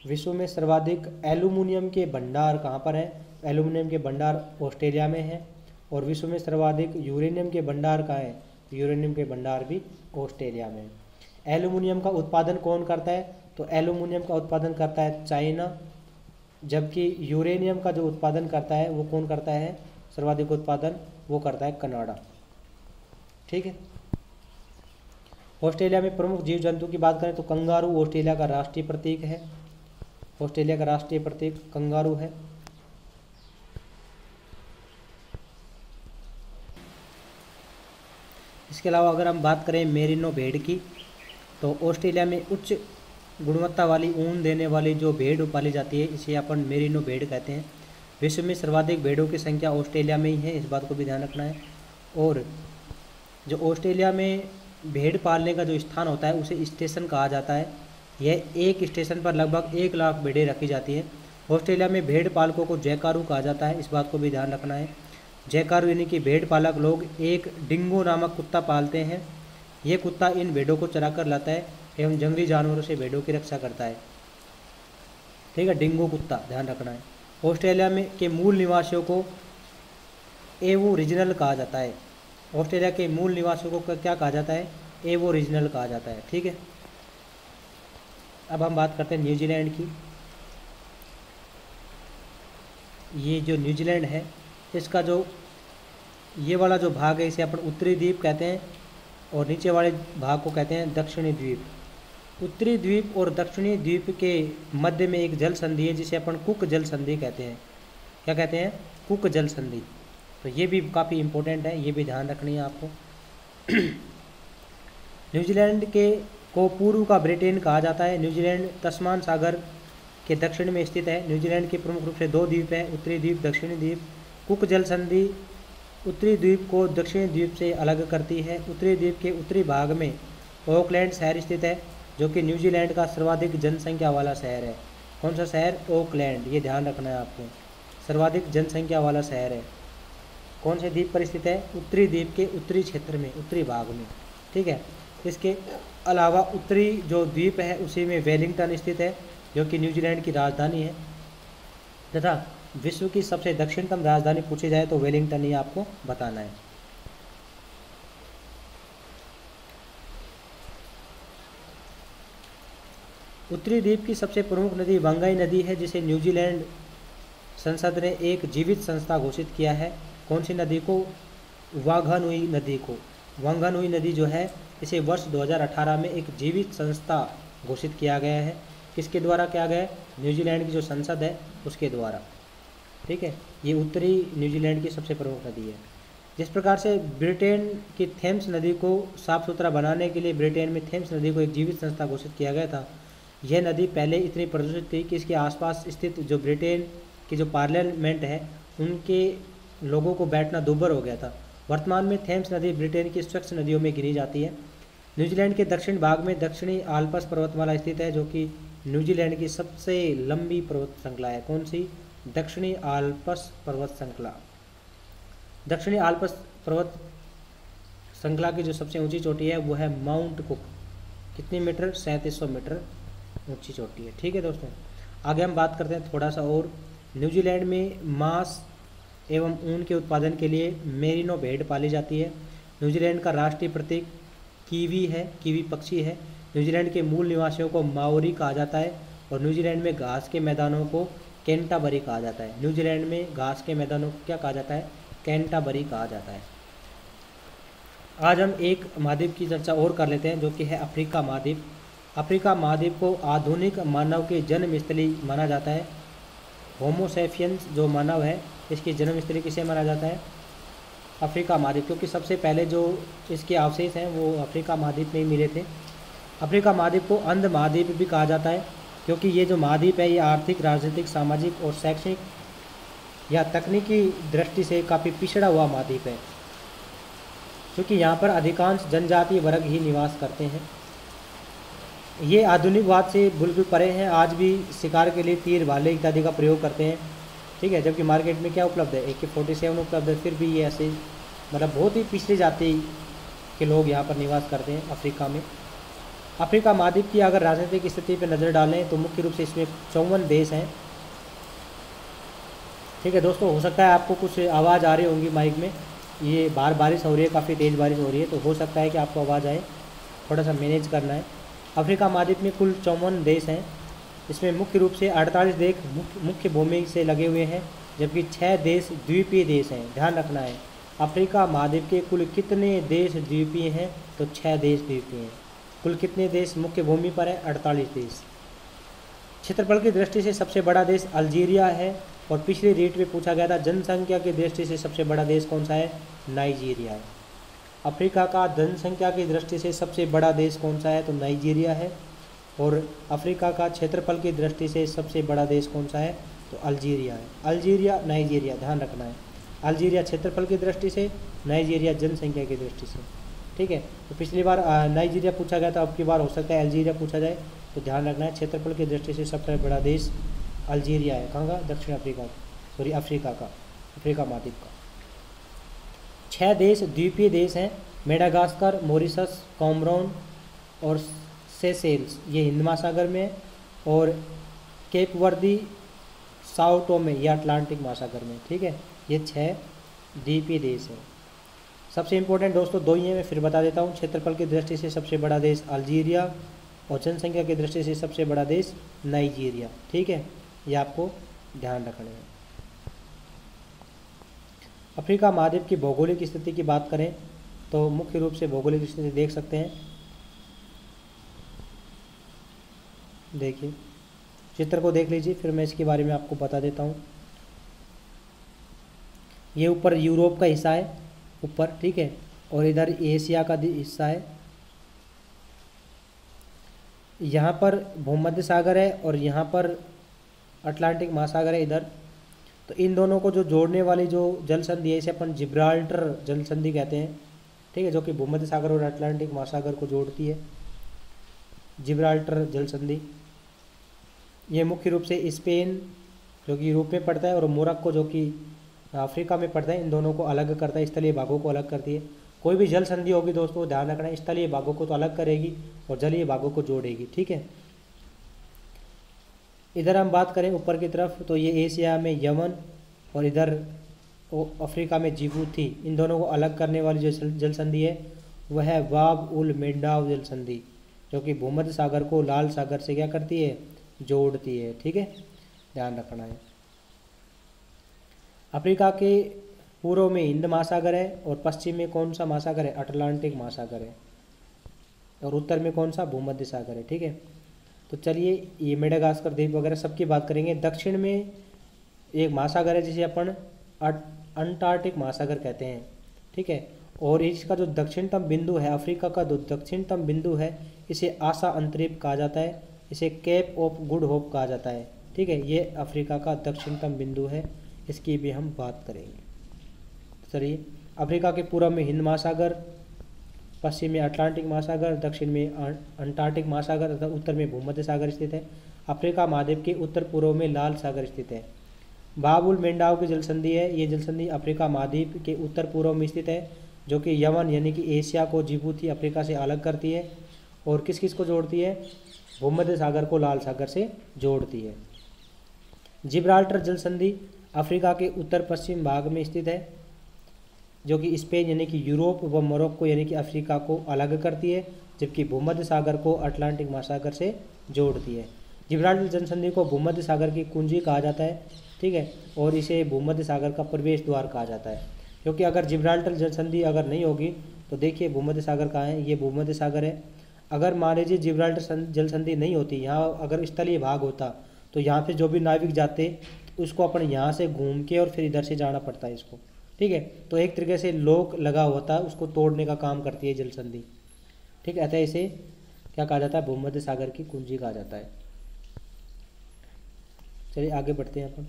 विश्व में सर्वाधिक एल्यूमिनियम के भंडार कहाँ पर है, एल्यूमिनियम के भंडार ऑस्ट्रेलिया में है। और विश्व में सर्वाधिक यूरेनियम के भंडार कहाँ है, यूरेनियम के भंडार भी ऑस्ट्रेलिया में है। एल्यूमिनियम का उत्पादन कौन करता है, तो एल्यूमिनियम का उत्पादन करता है चाइना, जबकि यूरेनियम का जो उत्पादन करता है वो कौन करता है, सर्वाधिक उत्पादन वो करता है कनाडा। ठीक है, ऑस्ट्रेलिया में प्रमुख जीव जंतु की बात करें तो कंगारू ऑस्ट्रेलिया का राष्ट्रीय प्रतीक है। ऑस्ट्रेलिया का राष्ट्रीय प्रतीक कंगारू है। इसके अलावा अगर हम बात करें मेरिनो भेड़ की, तो ऑस्ट्रेलिया में उच्च गुणवत्ता वाली ऊन देने वाली जो भेड़ पाली जाती है इसे अपन मेरिनो भेड़ कहते हैं। विश्व में सर्वाधिक भेड़ों की संख्या ऑस्ट्रेलिया में ही है, इस बात को भी ध्यान रखना है। और जो ऑस्ट्रेलिया में भेड़ पालने का जो स्थान होता है उसे स्टेशन कहा जाता है। यह एक स्टेशन पर लगभग 1 लाख भेड़ें रखी जाती हैं। ऑस्ट्रेलिया में भेड़ पालकों को जैकारू कहा जाता है, इस बात को भी ध्यान रखना है। जैकारू यानी कि भेड़ पालक लोग एक डिंगो नामक कुत्ता पालते हैं। ये कुत्ता इन भेड़ों को चरा कर लाता है एवं जंगली जानवरों से भेड़ों की रक्षा करता है। ठीक है, डिंगो कुत्ता ध्यान रखना है। ऑस्ट्रेलिया में के मूल निवासियों को एबोरिजिनल कहा जाता है। ऑस्ट्रेलिया के मूल निवासियों को क्या कहा जाता है, एबोरिजिनल कहा जाता है। ठीक है, अब हम बात करते हैं न्यूजीलैंड की। ये जो न्यूजीलैंड है इसका जो ये वाला जो भाग है इसे अपन उत्तरी द्वीप कहते हैं और नीचे वाले भाग को कहते हैं दक्षिणी द्वीप। उत्तरी द्वीप और दक्षिणी द्वीप के मध्य में एक जल संधि है जिसे अपन कुक जल संधि कहते हैं। क्या कहते हैं, कुक जल संधि। तो ये भी काफ़ी इम्पोर्टेंट है, ये भी ध्यान रखनी है आपको। न्यूजीलैंड के को पूर्व का ब्रिटेन कहा जाता है। न्यूजीलैंड तस्मान सागर के दक्षिण में स्थित है। न्यूजीलैंड के प्रमुख रूप से 2 द्वीप हैं, उत्तरी द्वीप, दक्षिणी द्वीप। कुक जल संधि उत्तरी द्वीप को दक्षिणी द्वीप से अलग करती है। उत्तरी द्वीप के उत्तरी भाग में ऑकलैंड शहर स्थित है, जो कि न्यूजीलैंड का सर्वाधिक जनसंख्या वाला शहर है। कौन सा शहर, ऑकलैंड, ये ध्यान रखना है आपको, सर्वाधिक जनसंख्या वाला शहर है। कौन से द्वीप पर स्थित है, उत्तरी द्वीप के उत्तरी क्षेत्र में, उत्तरी भाग में। ठीक है, इसके अलावा उत्तरी जो द्वीप है उसी में वेलिंगटन स्थित है, जो कि न्यूजीलैंड की राजधानी है। तथा विश्व की सबसे दक्षिणतम राजधानी पूछी जाए तो वेलिंगटन ही आपको बताना है। उत्तरी द्वीप की सबसे प्रमुख नदी वांगाई नदी है, जिसे न्यूजीलैंड संसद ने एक जीवित संस्था घोषित किया है। कौन सी नदी को, वांगानुई नदी को। वांगानुई नदी जो है इसे वर्ष 2018 में एक जीवित संस्था घोषित किया गया है। किसके द्वारा किया गया है, न्यूजीलैंड की जो संसद है उसके द्वारा। ठीक है, ये उत्तरी न्यूजीलैंड की सबसे प्रमुख नदी है। जिस प्रकार से ब्रिटेन की थेम्स नदी को साफ सुथरा बनाने के लिए ब्रिटेन में थेम्स नदी को एक जीवित संस्था घोषित किया गया था, यह नदी पहले इतनी प्रदूषित थी कि इसके आसपास स्थित जो ब्रिटेन की जो पार्लियामेंट है उनके लोगों को बैठना दुभर हो गया था। वर्तमान में थेम्स नदी ब्रिटेन की स्वच्छ नदियों में गिनी जाती है। न्यूजीलैंड के दक्षिण भाग में दक्षिणी आल्प्स पर्वतमाला स्थित है, जो कि न्यूजीलैंड की सबसे लंबी पर्वत श्रृंखला है। कौन सी, दक्षिणी आल्प्स पर्वत श्रृंखला। दक्षिणी आल्प्स पर्वत श्रृंखला की जो सबसे ऊंची चोटी है वो है माउंट कुक। कितनी मीटर, 3700 मीटर ऊंची चोटी है। ठीक है दोस्तों, आगे हम बात करते हैं थोड़ा सा और। न्यूजीलैंड में मांस एवं ऊन के उत्पादन के लिए मेरिनो भेड़ पाली जाती है। न्यूजीलैंड का राष्ट्रीय प्रतीक कीवी है, कीवी पक्षी है। न्यूजीलैंड के मूल निवासियों को माओरी कहा जाता है और न्यूजीलैंड में घास के मैदानों को कैंटाबरी कहा जाता है। न्यूजीलैंड में घास के मैदानों को क्या कहा जाता है? कैंटाबरी कहा जाता है। आज हम एक महाद्वीप की चर्चा और कर लेते हैं जो कि है अफ्रीका महाद्वीप। अफ्रीका महाद्वीप को आधुनिक मानव के जन्मस्थली माना जाता है। होमो सैपियंस जो मानव है इसकी जन्मस्थली किसे माना जाता है? अफ्रीका महाद्वीप, क्योंकि सबसे पहले जो इसके अवशेष हैं वो अफ्रीका महाद्वीप में ही मिले थे। अफ्रीका महाद्वीप को अंध महाद्वीप भी कहा जाता है क्योंकि ये जो महाद्वीप है ये आर्थिक, राजनीतिक, सामाजिक और शैक्षणिक या तकनीकी दृष्टि से काफ़ी पिछड़ा हुआ महाद्वीप है, क्योंकि यहाँ पर अधिकांश जनजातीय वर्ग ही निवास करते हैं। ये आधुनिकवाद से बिल्कुल परे हैं। आज भी शिकार के लिए तीर, भाले इत्यादि का प्रयोग करते हैं, ठीक है। जबकि मार्केट में क्या उपलब्ध है? AK-47 उपलब्ध है, फिर भी ये ऐसे मतलब बहुत ही पिछड़ी जाति के लोग यहाँ पर निवास करते हैं अफ्रीका में। अफ्रीका महाद्वीप की अगर राजनीतिक स्थिति पर नज़र डालें तो मुख्य रूप से इसमें 54 देश हैं, ठीक है दोस्तों। हो सकता है आपको कुछ आवाज़ आ रही होंगी माइक में, ये बाहर बारिश हो रही है, काफ़ी तेज़ बारिश हो रही है, तो हो सकता है कि आपको आवाज़ आए, थोड़ा सा मैनेज करना है। अफ्रीका महाद्वीप में कुल 54 देश हैं। इसमें मुख्य रूप से 48 देश मुख्य भूमि से लगे हुए हैं, जबकि 6 देश द्वीपीय देश हैं। ध्यान रखना है, अफ्रीका महाद्वीप के कुल कितने देश द्वीपीय हैं? तो 6 देश द्वीपीय हैं। कुल कितने देश मुख्य भूमि पर है? 48 देश। क्षेत्रफल की दृष्टि से सबसे बड़ा देश अल्जीरिया है और पिछली रीट में पूछा गया था जनसंख्या की दृष्टि से सबसे बड़ा देश कौन सा है? नाइजीरिया है। अफ्रीका का जनसंख्या की दृष्टि से सबसे बड़ा देश कौन सा है? तो नाइजीरिया है। और अफ्रीका का क्षेत्रफल की दृष्टि से सबसे बड़ा देश कौन सा है? तो अल्जीरिया है। अल्जीरिया, नाइजीरिया, ध्यान रखना है। अल्जीरिया क्षेत्रफल की दृष्टि से, नाइजीरिया जनसंख्या की दृष्टि से, ठीक है। तो पिछली बार नाइजीरिया पूछा गया था, अब की बार हो सकता है अल्जीरिया पूछा जाए, तो ध्यान रखना है क्षेत्रफल की दृष्टि से सबसे बड़ा देश अल्जीरिया है। कहाँ का? दक्षिण अफ्रीका, सॉरी अफ्रीका का, अफ्रीका महाद्वीप का। 6 देश द्वीपीय देश हैं, मेडागास्कर, मॉरिशस, कॉमरोन और सेशेल्स, ये हिंद महासागर में है, और केप वर्दी, साओ टोमे, ये अटलांटिक महासागर में, ठीक है। ये 6 द्वीपीय देश हैं। सबसे इम्पोर्टेंट दोस्तों 2 ही हैं, मैं फिर बता देता हूँ। क्षेत्रफल की दृष्टि से सबसे बड़ा देश अल्जीरिया और जनसंख्या की दृष्टि से सबसे बड़ा देश नाइजीरिया, ठीक है। ये आपको ध्यान रखना है। अफ्रीका महाद्वीप की भौगोलिक स्थिति की बात करें तो मुख्य रूप से भौगोलिक स्थिति देख सकते हैं, देखिए चित्र को देख लीजिए, फिर मैं इसके बारे में आपको बता देता हूँ। ये ऊपर यूरोप का हिस्सा है ऊपर, ठीक है, और इधर एशिया का हिस्सा है। यहाँ पर भूमध्य सागर है और यहाँ पर अटलांटिक महासागर है इधर। तो इन दोनों को जो जोड़ने वाली जो जल संधि है इसे अपन जिब्राल्टर जल संधि कहते हैं, ठीक है, जो कि भूमध्य सागर और अटलांटिक महासागर को जोड़ती है, जिब्राल्टर जल संधि। ये मुख्य रूप से स्पेन जो कि यूरोप में पड़ता है और मोरक्को जो कि अफ्रीका में पड़ता है, इन दोनों को अलग करता है, स्थलीय भागों को अलग करती है। कोई भी जल संधि होगी दोस्तों ध्यान रखना, स्थलीय भागों को तो अलग करेगी और जलीय भागों को जोड़ेगी, ठीक है। इधर हम बात करें ऊपर की तरफ तो ये एशिया में यमन और इधर अफ्रीका में जिबूती, इन दोनों को अलग करने वाली जो जल संधि है वह है बाब उल मेंडाव जल संधि, जो कि भूमध्य सागर को लाल सागर से क्या करती है? जोड़ती है, ठीक है, ध्यान रखना है। अफ्रीका के पूर्व में हिंद महासागर है और पश्चिम में कौन सा महासागर है? अटलांटिक महासागर है, और उत्तर में कौन सा? भूमध्य सागर है, ठीक है। तो चलिए ये मेडागास्कर द्वीप वगैरह सबकी बात करेंगे। दक्षिण में एक महासागर है जिसे अपन अंटार्कटिक महासागर कहते हैं, ठीक है, और इसका जो दक्षिणतम बिंदु है, अफ्रीका का जो दक्षिणतम बिंदु है, इसे आशा अंतरिप कहा जाता है, इसे केप ऑफ गुड होप कहा जाता है, ठीक है। ये अफ्रीका का दक्षिणतम बिंदु है, इसकी भी हम बात करेंगे। चलिए, अफ्रीका के पूर्व में हिंद महासागर, पश्चिम में अटलांटिक महासागर, दक्षिण में अंटार्कटिक महासागर तथा उत्तर में भूमध्य सागर स्थित है। अफ्रीका महाद्वीप के उत्तर पूर्व में लाल सागर स्थित है। बाबुल मेंडाव की जलसंधि है, ये जलसंधि अफ्रीका महाद्वीप के उत्तर पूर्व में स्थित है, जो कि यमन यानी कि एशिया को जिबूती अफ्रीका से अलग करती है और किस किस को जोड़ती है? भूमध्य सागर को लाल सागर से जोड़ती है। जिब्राल्टर जलसंधि अफ्रीका के उत्तर पश्चिम भाग में स्थित है। जो कि स्पेन यानी कि यूरोप व मोरक्को यानी कि अफ्रीका को अलग करती है, जबकि भूमध्य सागर को अटलांटिक महासागर से जोड़ती है। जिब्राल्टर जल संधि को भूमध्य सागर की कुंजी कहा जाता है, ठीक है, और इसे भूमध्य सागर का प्रवेश द्वार कहा जाता है। क्योंकि अगर जिब्राल्टर जल संधि अगर नहीं होगी तो देखिए भूमध्य सागर कहाँ है, ये भूमध्य सागर है। अगर मान लीजिए जिब्राल्टर जल संधि नहीं होती, यहाँ अगर स्थलीय भाग होता तो यहाँ पे जो भी नाविक जाते उसको अपन यहाँ से घूम के और फिर इधर से जाना पड़ता है इसको, ठीक है। तो एक तरीके से लोक लगा होता है, उसको तोड़ने का काम करती है जल संधि, ठीक है। अतः इसे क्या कहा जाता है, भूमध्य सागर की कुंजी कहा जाता है। चलिए आगे बढ़ते हैं अपन।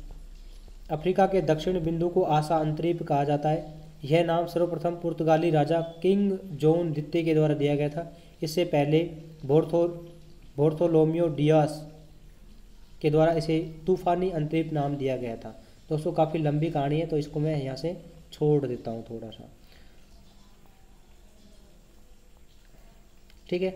अफ्रीका के दक्षिण बिंदु को आसा अंतरीप कहा जाता है। यह नाम सर्वप्रथम पुर्तगाली राजा किंग जॉन द्वितीय के द्वारा दिया गया था। इससे पहले बोर्थोलोमियो डियास के द्वारा इसे तूफानी अंतरीप नाम दिया गया था। दोस्तों काफ़ी लंबी कहानी है तो इसको मैं यहाँ से छोड़ देता हूँ थोड़ा सा, ठीक है।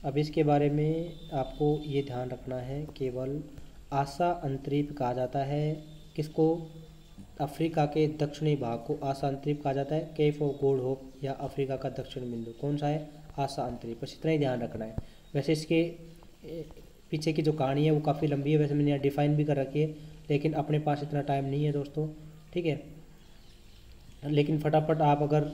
अब इसके बारे में आपको ये ध्यान रखना है, केवल आसा अंतरीप कहा जाता है किसको, अफ्रीका के दक्षिणी भाग को आसा अंतरीप कहा जाता है। केप ऑफ गुड होप या अफ्रीका का दक्षिण बिंदु कौन सा है, आसा अंतरीप, बस इतना ही ध्यान रखना है। वैसे इसके पीछे की जो कहानी है वो काफ़ी लंबी है, वैसे मैंने यहाँ डिफाइन भी कर रखी है, लेकिन अपने पास इतना टाइम नहीं है दोस्तों, ठीक है। लेकिन फटाफट आप अगर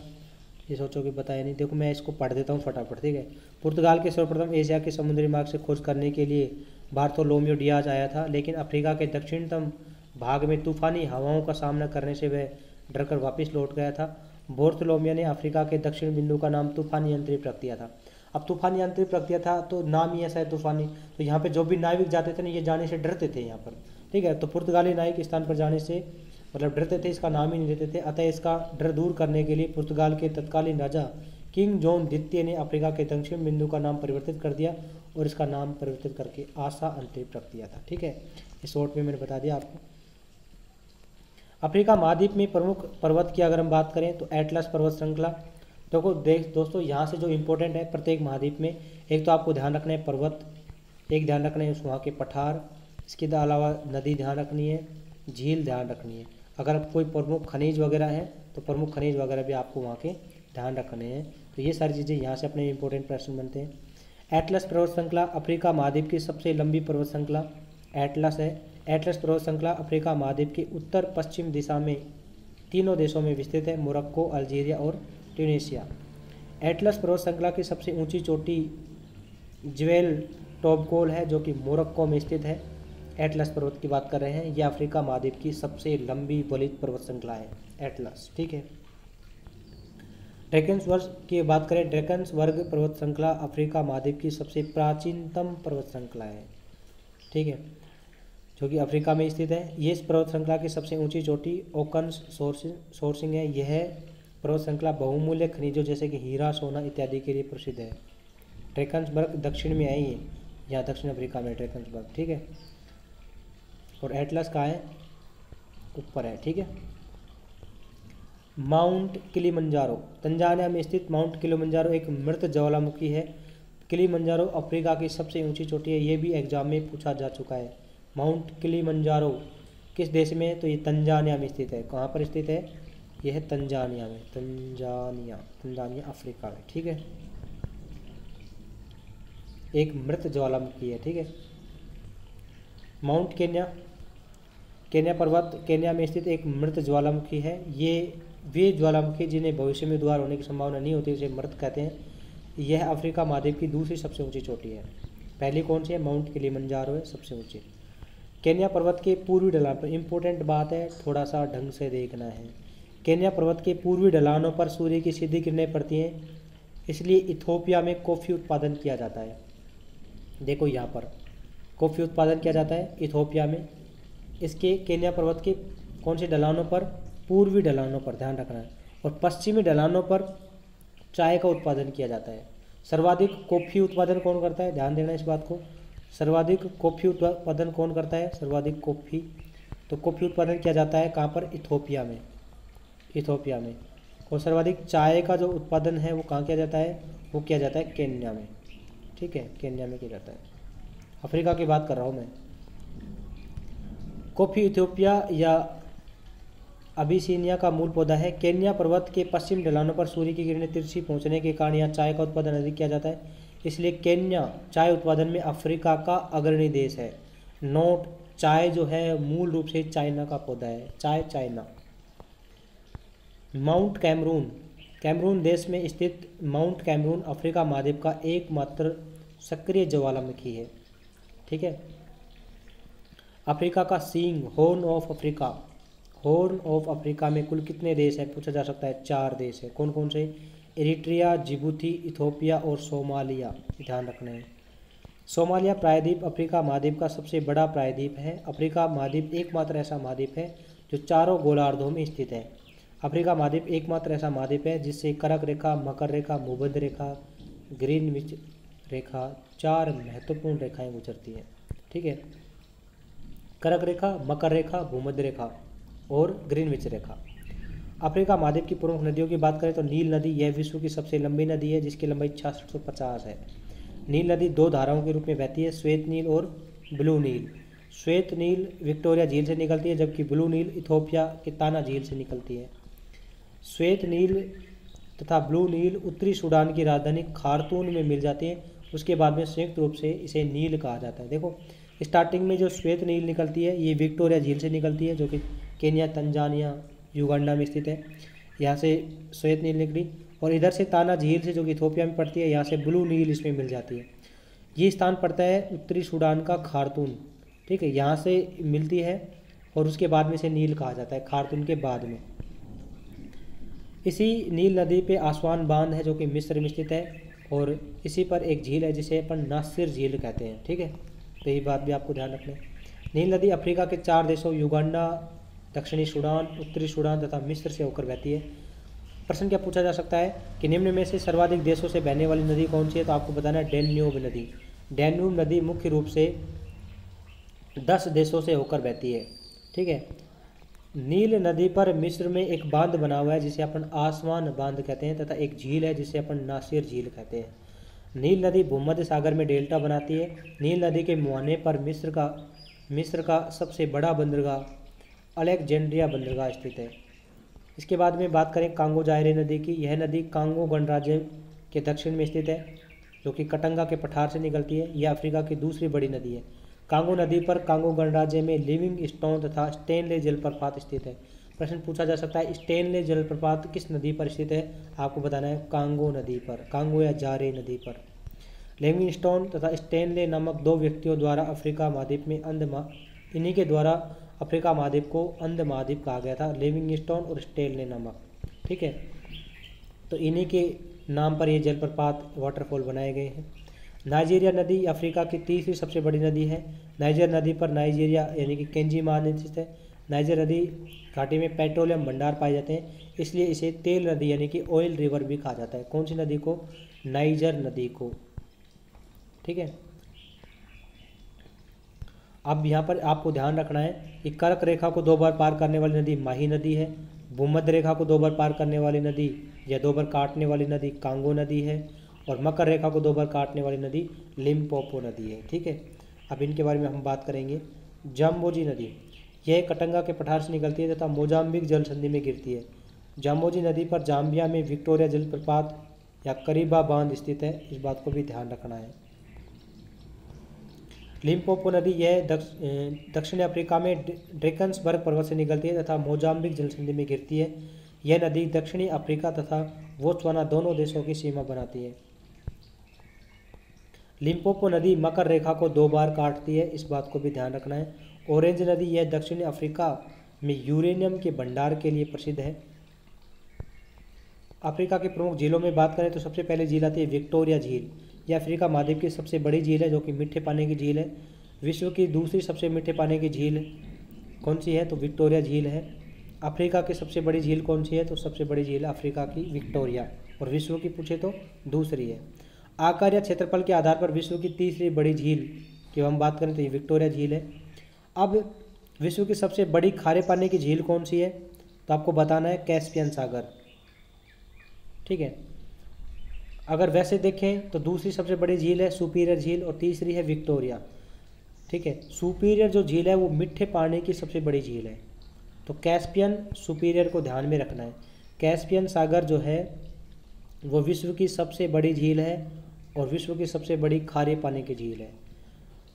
ये सोचो कि बताया नहीं, देखो मैं इसको पढ़ देता हूँ फटाफट, ठीक है। पुर्तगाल के सर्वप्रथम एशिया के समुद्री मार्ग से खोज करने के लिए बार्थोलोमियो डियाज आया था, लेकिन अफ्रीका के दक्षिणतम भाग में तूफानी हवाओं का सामना करने से वह डरकर वापस लौट गया था। बार्थोलोमियो ने अफ्रीका के दक्षिण बिंदु का नाम तूफानी अंतरीप रख दिया था। अब तूफानी अंतरीप रख दिया था तो नाम ही ऐसा है तूफानी, तो यहाँ पे जो भी नाविक जाते थे ना ये जाने से डरते थे यहाँ पर, ठीक है। तो पुर्तगाली नाविक स्थान पर जाने से मतलब डरते थे, इसका नाम ही नहीं लेते थे। अतः इसका डर दूर करने के लिए पुर्तगाल के तत्कालीन राजा किंग जॉन द्वितीय ने अफ्रीका के दक्षिण बिंदु का नाम परिवर्तित कर दिया और इसका नाम परिवर्तित करके आसा अंतरीप रख दिया था, ठीक है। इस शॉर्ट में मैंने बता दिया आपको। अफ्रीका महाद्वीप में प्रमुख पर्वत की अगर हम बात करें तो एटलस पर्वत श्रृंखला। देखो दोस्तों यहाँ से जो इम्पोर्टेंट है प्रत्येक महाद्वीप में, एक तो आपको ध्यान रखना है पर्वत, एक ध्यान रखना है वहाँ के पठार, इसके अलावा नदी ध्यान रखनी है, झील ध्यान रखनी है। अगर कोई प्रमुख खनिज वगैरह है तो प्रमुख खनिज वगैरह भी आपको वहाँ के ध्यान रखने हैं। तो ये सारी चीज़ें यहाँ से अपने इंपॉर्टेंट प्रश्न बनते हैं। एटलस पर्वत श्रृंखला अफ्रीका महाद्वीप की सबसे लंबी पर्वत श्रृंखला एटलस है। एटलस पर्वत श्रृंखला अफ्रीका महाद्वीप के उत्तर पश्चिम दिशा में तीनों देशों में विस्तृत है, मोरक्को, अल्जीरिया और ट्यूनीशिया। एटलस पर्वत श्रृंखला की सबसे ऊंची चोटी ज्वेल टॉपगोल है जो कि मोरक्को में स्थित है। एटलस पर्वत की बात कर रहे हैं, यह अफ्रीका महाद्वीप की सबसे लंबी वलित पर्वत श्रृंखला है एटलस, ठीक है। ड्रैकन्स वर्ग की बात करें, ड्रैकन्स वर्ग पर्वत श्रृंखला अफ्रीका महाद्वीप की सबसे प्राचीनतम पर्वत श्रृंखला है, ठीक है, जो कि अफ्रीका में स्थित है। ये इस पर्वत श्रृंखला की सबसे ऊंची चोटी ओकन्स सोर्सिंग है। यह पर्वत श्रृंखला बहुमूल्य खनिजों जैसे कि हीरा, सोना इत्यादि के लिए प्रसिद्ध है। ड्रैकन्स वर्ग दक्षिण में आई है, यहाँ दक्षिण अफ्रीका में ड्रैकन्स वर्ग, ठीक है। और एटलस कहाँ है, ऊपर है, ठीक है। माउंट किलिमंजारो तंजानिया में स्थित माउंट किलिमंजारो एक मृत ज्वालामुखी है। किलिमंजारो अफ्रीका की सबसे ऊंची चोटी है, ये भी एग्जाम में पूछा जा चुका है। माउंट किलिमंजारो किस देश में है, तो ये तंजानिया में स्थित है। कहाँ पर स्थित है, यह है तंजानिया में, तंजानिया अफ्रीका में, ठीक है। एक मृत ज्वालामुखी है, ठीक है। माउंट केन्या पर्वत केन्या में स्थित एक मृत ज्वालामुखी है। ये वे ज्वालामुखी जिन्हें भविष्य में द्वार होने की संभावना नहीं होती, इसे मृत कहते हैं। यह अफ्रीका महाद्वीप की दूसरी सबसे ऊंची चोटी है। पहली कौन सी है, माउंट किलिमंजारो है सबसे ऊंची। केन्या पर्वत के पूर्वी ढलान पर, इंपॉर्टेंट बात है, थोड़ा सा ढंग से देखना है। केन्या पर्वत के पूर्वी ढलानों पर सूर्य की सीधी किरणें पड़ती हैं, इसलिए इथोपिया में कॉफ़ी उत्पादन किया जाता है। देखो यहाँ पर कॉफ़ी उत्पादन किया जाता है इथोपिया में। इसके केन्या पर्वत के कौन से ढलानों पर, पूर्वी ढलानों पर, ध्यान रखना है। और पश्चिमी ढलानों पर चाय का उत्पादन किया जाता है। सर्वाधिक कॉफ़ी उत्पादन कौन करता है, ध्यान देना इस बात को। सर्वाधिक कॉफ़ी उत्पादन कौन करता है, सर्वाधिक कॉफ़ी, तो कॉफ़ी उत्पादन किया जाता है कहाँ पर, इथोपिया में, इथोपिया में। और सर्वाधिक चाय का जो उत्पादन है वो कहाँ किया जाता है, वो किया जाता है केन्या में, ठीक है, केन्या में किया जाता है। अफ्रीका की बात कर रहा हूँ मैं। कॉफ़ी इथियोपिया या अबिसिनिया का मूल पौधा है। केन्या पर्वत के पश्चिम ढलानों पर सूर्य की किरणें तिरछी पहुंचने के कारण यहाँ चाय का उत्पादन अधिक किया जाता है, इसलिए केन्या चाय उत्पादन में अफ्रीका का अग्रणी देश है। नोट: चाय जो है मूल रूप से चाइना का पौधा है, चाय चाइना। माउंट कैमरून: कैमरून देश में स्थित माउंट कैमरून अफ्रीका महाद्वीप का एकमात्र सक्रिय ज्वालामुखी है। ठीक है। अफ्रीका का सींग, horn of Africa. Horn of Africa में कुल कितने देश हैं पूछा जा सकता है। 4 देश है। कौन कौन से? इरिट्रिया, जिबूती, इथोपिया और सोमालिया। ध्यान रखना है। सोमालिया प्रायद्वीप अफ्रीका महाद्वीप का सबसे बड़ा प्रायद्वीप है। अफ्रीका महाद्वीप एकमात्र ऐसा महाद्वीप है जो चारों गोलार्धों में स्थित है। अफ्रीका महाद्वीप एकमात्र ऐसा महाद्वीप है जिससे कर्क रेखा, मकर रेखा, भूमध्य रेखा, ग्रीनविच रेखा 4 महत्वपूर्ण रेखाएं गुजरती हैं। ठीक है। कर्क रेखा, मकर रेखा, भूमध्य रेखा और ग्रीनविच रेखा। अफ्रीका महाद्वीप की प्रमुख नदियों की बात करें तो नील नदी, यह विश्व की सबसे लंबी नदी है जिसकी लंबाई 6650 है। नील नदी 2 धाराओं के रूप में बहती है, श्वेत नील और ब्लू नील। श्वेत नील विक्टोरिया झील से निकलती है जबकि ब्लू नील इथोपिया के ताना झील से निकलती है। श्वेत नील तथा ब्लू नील उत्तरी सूडान की राजधानी खार्तूम में मिल जाती हैं, उसके बाद में संयुक्त रूप से इसे नील कहा जाता है। देखो स्टार्टिंग में जो श्वेत नील निकलती है ये विक्टोरिया झील से निकलती है जो कि केन्या, तंजानिया, युगांडा में स्थित है। यहाँ से श्वेत नील निकली और इधर से ताना झील से जो कि इथोपिया में पड़ती है, यहाँ से ब्लू नील इसमें मिल जाती है। ये स्थान पड़ता है उत्तरी सूडान का खार्तूम। ठीक है। यहाँ से मिलती है और उसके बाद में इसे नील कहा जाता है, खार्तूम के बाद में। इसी नील नदी पे आसवान बांध है जो कि मिस्र में स्थित है और इसी पर एक झील है जिसे अपन नासिर झील कहते हैं। ठीक है। तो ये बात भी आपको ध्यान रखना है। नील नदी अफ्रीका के 4 देशों युगांडा, दक्षिणी सूडान, उत्तरी सूडान तथा मिस्र से होकर बहती है। प्रश्न क्या पूछा जा सकता है कि निम्न में से सर्वाधिक देशों से बहने वाली नदी कौन सी है? तो आपको बताना है डैन्यूब नदी। डैन्यूब नदी मुख्य रूप से 10 देशों से होकर बहती है। ठीक है। नील नदी पर मिस्र में एक बांध बना हुआ है जिसे अपन आसमान बांध कहते हैं तथा एक झील है जिसे अपन नासिर झील कहते हैं। नील नदी भूमध्य सागर में डेल्टा बनाती है। नील नदी के मुहाने पर मिस्र का सबसे बड़ा बंदरगाह अलेक्जेंड्रिया बंदरगाह स्थित है। इसके बाद में बात करें कांगो जायरे नदी की। यह नदी कांगो गणराज्य के दक्षिण में स्थित है जो कि कटंगा के पठार से निकलती है। यह अफ्रीका की दूसरी बड़ी नदी है। कांगो नदी पर कांगो गणराज्य में लिविंग स्टोन तथा स्टेनले जलप्रपात स्थित है। प्रश्न पूछा जा सकता है स्टेनले जलप्रपात किस नदी पर स्थित है? आपको बताना है कांगो नदी पर, कांगो या जारे नदी पर। लिविंग स्टोन तथा स्टेनले नामक 2 व्यक्तियों द्वारा अफ्रीका महाद्वीप में इन्हीं के द्वारा अफ्रीका महाद्वीप को अंध महाद्वीप कहा गया था, लिविंग स्टोन और स्टेनले नामक। ठीक है। तो इन्हीं के नाम पर ये जलप्रपात वाटरफॉल बनाए गए हैं। नाइजीरिया नदी अफ्रीका की तीसरी सबसे बड़ी नदी है। नाइजर नदी पर नाइजीरिया यानी कि केंजी महानदी स्थित है। नाइजर नदी घाटी में पेट्रोलियम भंडार पाए जाते हैं, इसलिए इसे तेल नदी यानी कि ऑयल रिवर भी कहा जाता है। कौन सी नदी को? नाइजर नदी को। ठीक है। अब यहाँ पर आपको ध्यान रखना है कि कर्क रेखा को 2 बार पार करने वाली नदी माही नदी है। भूमध्य रेखा को 2 बार पार करने वाली नदी या 2 बार काटने वाली नदी कांगो नदी है और मकर रेखा को 2 बार काटने वाली नदी लिम्पोपो नदी है। ठीक है। अब इनके बारे में हम बात करेंगे। जाम्बोजी नदी, यह कटंगा के पठार से निकलती है तथा मोजाम्बिक जल संधि में गिरती है। जाम्बोजी नदी पर जाम्बिया में विक्टोरिया जलप्रपात या करीबा बांध स्थित है, इस बात को भी ध्यान रखना है। लिम्पोपो नदी यह दक्षिण अफ्रीका में ड्रेकन्सबर्ग पर्वत से निकलती है तथा मोजाम्बिक जल संधि में गिरती है। यह नदी दक्षिणी अफ्रीका तथा बोत्सवाना दोनों देशों की सीमा बनाती है। लिम्पोपो नदी मकर रेखा को 2 बार काटती है, इस बात को भी ध्यान रखना है। ऑरेंज नदी यह दक्षिणी अफ्रीका में यूरेनियम के भंडार के लिए प्रसिद्ध है। अफ्रीका की प्रमुख झीलों में बात करें तो सबसे पहले झील आती है विक्टोरिया झील। यह अफ्रीका महाद्वीप की सबसे बड़ी झील है जो कि मीठे पानी की झील है। विश्व की दूसरी सबसे मीठे पानी की झील कौन सी है? तो विक्टोरिया झील है। अफ्रीका की सबसे बड़ी झील कौन सी है? तो सबसे बड़ी झील अफ्रीका की विक्टोरिया। और विश्व की पूछे तो दूसरी है। आकार या क्षेत्रफल के आधार पर विश्व की तीसरी बड़ी झील की हम बात करें तो ये विक्टोरिया झील है। अब विश्व की सबसे बड़ी खारे पानी की झील कौन सी है? तो आपको बताना है कैस्पियन सागर। ठीक है। अगर वैसे देखें तो दूसरी सबसे बड़ी झील है सुपीरियर झील और तीसरी है विक्टोरिया। ठीक है। सुपीरियर जो झील है वो मीठे पानी की सबसे बड़ी झील है। तो कैस्पियन सुपीरियर को ध्यान में रखना है। कैस्पियन सागर जो है वो विश्व की सबसे बड़ी झील है और विश्व की सबसे बड़ी खारे पानी की झील है।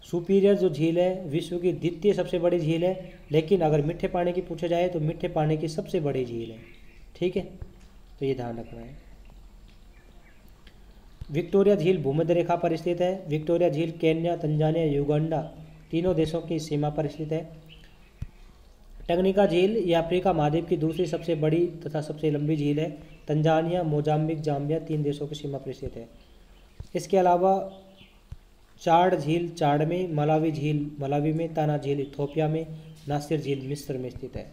सुपीरियर जो झील है विश्व की द्वितीय सबसे बड़ी झील है, लेकिन अगर मीठे पानी की पूछा जाए तो मीठे पानी की सबसे बड़ी झील है। ठीक है, तो ये ध्यान रखना है। विक्टोरिया झील भूमध्य रेखा पर स्थित है। विक्टोरिया झील केन्या, तंजानिया, युगांडा तीनों देशों की सीमा पर स्थित है। टंगनीका झील ये अफ्रीका महाद्वीप की दूसरी सबसे बड़ी तथा सबसे लंबी झील है। तंजानिया, मोजाम्बिक, जाम्बिया 3 देशों की सीमा पर स्थित है। इसके अलावा चाड झील चाड में, मलावी झील मलावी में, ताना झील इथोपिया में, नासिर झील मिस्र में स्थित है।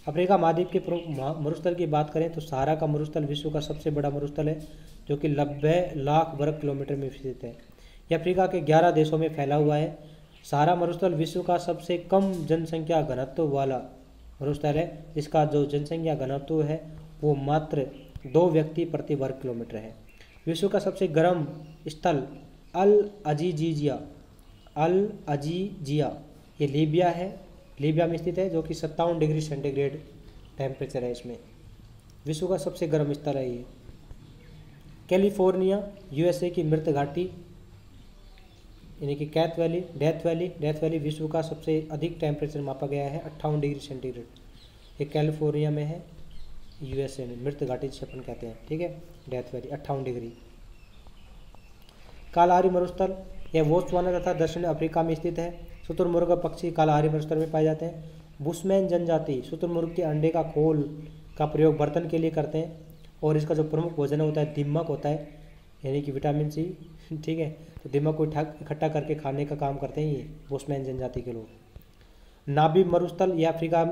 अफ्रीका महाद्वीप के प्रमुख मरुस्थल की बात करें तो सहारा का मरुस्थल विश्व का सबसे बड़ा मरुस्थल है, जो कि 90 लाख वर्ग किलोमीटर में स्थित है। यह अफ्रीका के 11 देशों में फैला हुआ है। सहारा मरुस्थल विश्व का सबसे कम जनसंख्या घनत्व वाला मरुस्थल है, जिसका जो जनसंख्या घनत्व है वो मात्र 2 व्यक्ति प्रति वर्ग किलोमीटर है। विश्व का सबसे गर्म स्थल अल अजीजिया ये लीबिया है, लीबिया में स्थित है, जो कि 57 डिग्री सेंटीग्रेड टेम्परेचर है इसमें। विश्व का सबसे गर्म स्थल है ये। कैलिफोर्निया यूएसए की मृत घाटी यानी कि डेथ वैली विश्व का सबसे अधिक टेम्परेचर मापा गया है 58 डिग्री सेंटीग्रेड। ये कैलिफोर्निया में है, यूएसए में, मृत घाटी जिसे अपन कहते हैं। ठीक है, डेथ वैली 58 डिग्री। कालाहारी मरुस्थल यह बोत्सवाना तथा दक्षिण अफ्रीका में स्थित है। शुतुरमुर्ग पक्षी कालाहारी मरुस्थल में पाए जाते हैं। बुशमैन जनजाति शुतुरमुर्ग के अंडे का खोल का प्रयोग बर्तन के लिए करते हैं और इसका जो प्रमुख भोजन होता है दीमक होता है, यानी कि विटामिन सी। ठीक है, तो दीमक को इकट्ठा करके खाने का काम करते हैं ये बुशमैन जनजाति के लोग। नाबी मरुस्थल यह अफ्रीका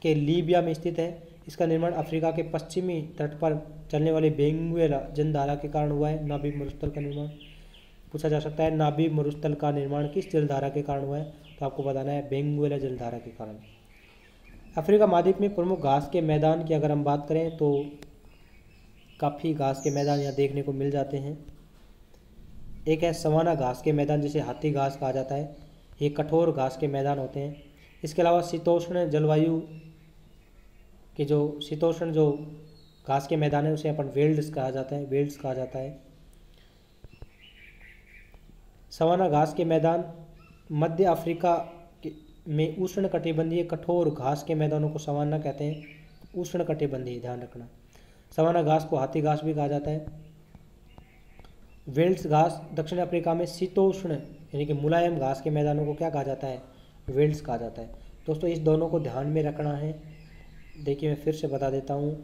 के लीबिया में स्थित है। इसका निर्माण अफ्रीका के पश्चिमी तट पर चलने वाले बेंगुएला जलधारा के कारण हुआ है। नाबी मरुस्थल का निर्माण पूछा जा सकता है, नाबी मरुस्थल का निर्माण किस जलधारा के कारण हुआ है, तो आपको बताना है बेंगुएला जलधारा के कारण। अफ्रीका महाद्वीप में प्रमुख घास के मैदान की अगर हम बात करें तो काफ़ी घास के मैदान यहाँ देखने को मिल जाते हैं। एक है सवाना घास के मैदान, जिसे हाथी घास कहा जाता है। ये कठोर घास के मैदान होते हैं। इसके अलावा शीतोष्ण जलवायु के जो शीतोष्ण जो घास के मैदान है उसे अपन वेल्ड्स कहा जाता है। सवाना घास के मैदान मध्य अफ्रीका में उष्ण कटिबंधीय कठोर घास के मैदानों को सवाना कहते हैं। उष्ण कटिबंधीय, ध्यान रखना। सवाना घास को हाथी घास भी कहा जाता है। वेल्ड्स घास दक्षिण अफ्रीका में शीतोष्ण यानी कि मुलायम घास के मैदानों को क्या कहा जाता है, वेल्ड्स कहा जाता है। दोस्तों इस दोनों को ध्यान में रखना है। देखिए मैं फिर से बता देता हूँ,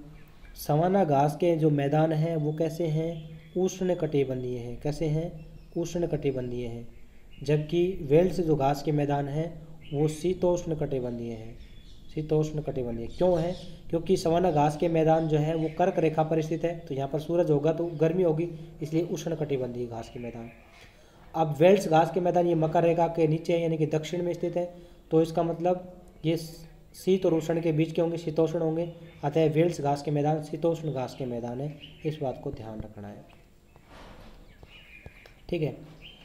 सवाना घास के जो मैदान हैं वो कैसे हैं, उष्ण कटिबंधीय हैं। कैसे हैं, उष्ण कटिबंधीय हैं। जबकि वेल्ड्स जो घास के मैदान हैं वो शीतोष्ण कटिबंधीय हैं। शीतोष्ण कटिबंधीय क्यों है, क्योंकि सवाना घास के मैदान जो है वो कर्क रेखा पर स्थित है, तो यहाँ पर सूरज होगा तो गर्मी होगी, इसलिए उष्ण कटिबंधीय घास के मैदान। अब वेल्ड्स घास के मैदान ये मकर रेखा के नीचे है, यानी कि दक्षिण में स्थित है, तो इसका मतलब ये शीत और उष्ण के बीच के होंगे, शीतोष्ण होंगे। अतः वेल्ड्स घास के मैदान शीतोष्ण घास के मैदान है, इस बात को ध्यान रखना है। ठीक है,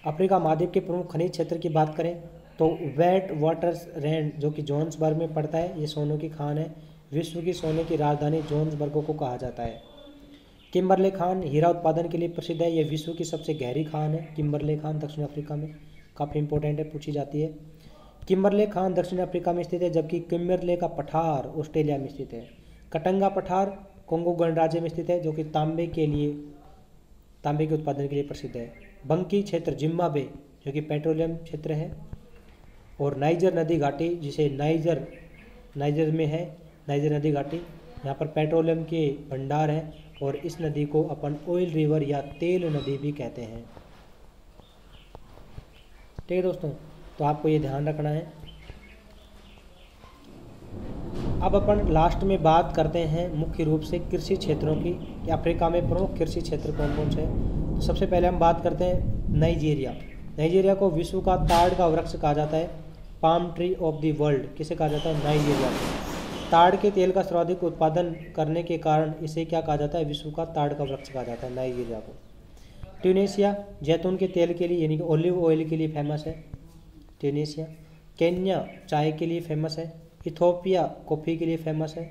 अफ्रीका महाद्वीप के प्रमुख खनिज क्षेत्र की बात करें तो वेट वाटर्स रैंड जो कि जोहान्सबर्ग में पड़ता है, ये सोने की खान है। विश्व की सोने की राजधानी जोहान्सबर्ग को कहा जाता है। किम्बरले खान हीरा उत्पादन के लिए प्रसिद्ध है। यह विश्व की सबसे गहरी खान है। किम्बरले खान दक्षिण अफ्रीका में काफ़ी इंपॉर्टेंट है, पूछी जाती है। किम्बरले खान दक्षिण अफ्रीका में स्थित है, जबकि किम्बरले का पठार ऑस्ट्रेलिया में स्थित है। कटंगा पठार कोंगो गणराज्य में स्थित है, जो कि तांबे के उत्पादन के लिए प्रसिद्ध है। बंकी क्षेत्र जिम्बाब्वे जो कि पेट्रोलियम क्षेत्र है। और नाइजर नदी घाटी, जिसे नाइजर में है, नाइजर नदी घाटी, यहाँ पर पेट्रोलियम के भंडार हैं और इस नदी को अपन ऑयल रिवर या तेल नदी भी कहते हैं। ठीक है दोस्तों, तो आपको ये ध्यान रखना है। अब अपन लास्ट में बात करते हैं मुख्य रूप से कृषि क्षेत्रों की कि अफ्रीका में प्रमुख कृषि क्षेत्र कौन कौन से हैं। तो सबसे पहले हम बात करते हैं नाइजीरिया को विश्व का ताड़ का वृक्ष कहा जाता है। Palm tree of the world किसे कहा जाता है, नाइजीरिया को। ताड़ के तेल का सर्वाधिक उत्पादन करने के कारण इसे क्या कहा जाता है, विश्व का ताड़ का वृक्ष कहा जाता है नाइजीरिया को। ट्यूनीशिया जैतून के तेल के लिए यानी कि ऑलिव ऑयल के लिए फेमस है। ट्यूनीशिया। केन्या चाय के लिए फेमस है। इथोपिया कॉफ़ी के लिए फेमस है।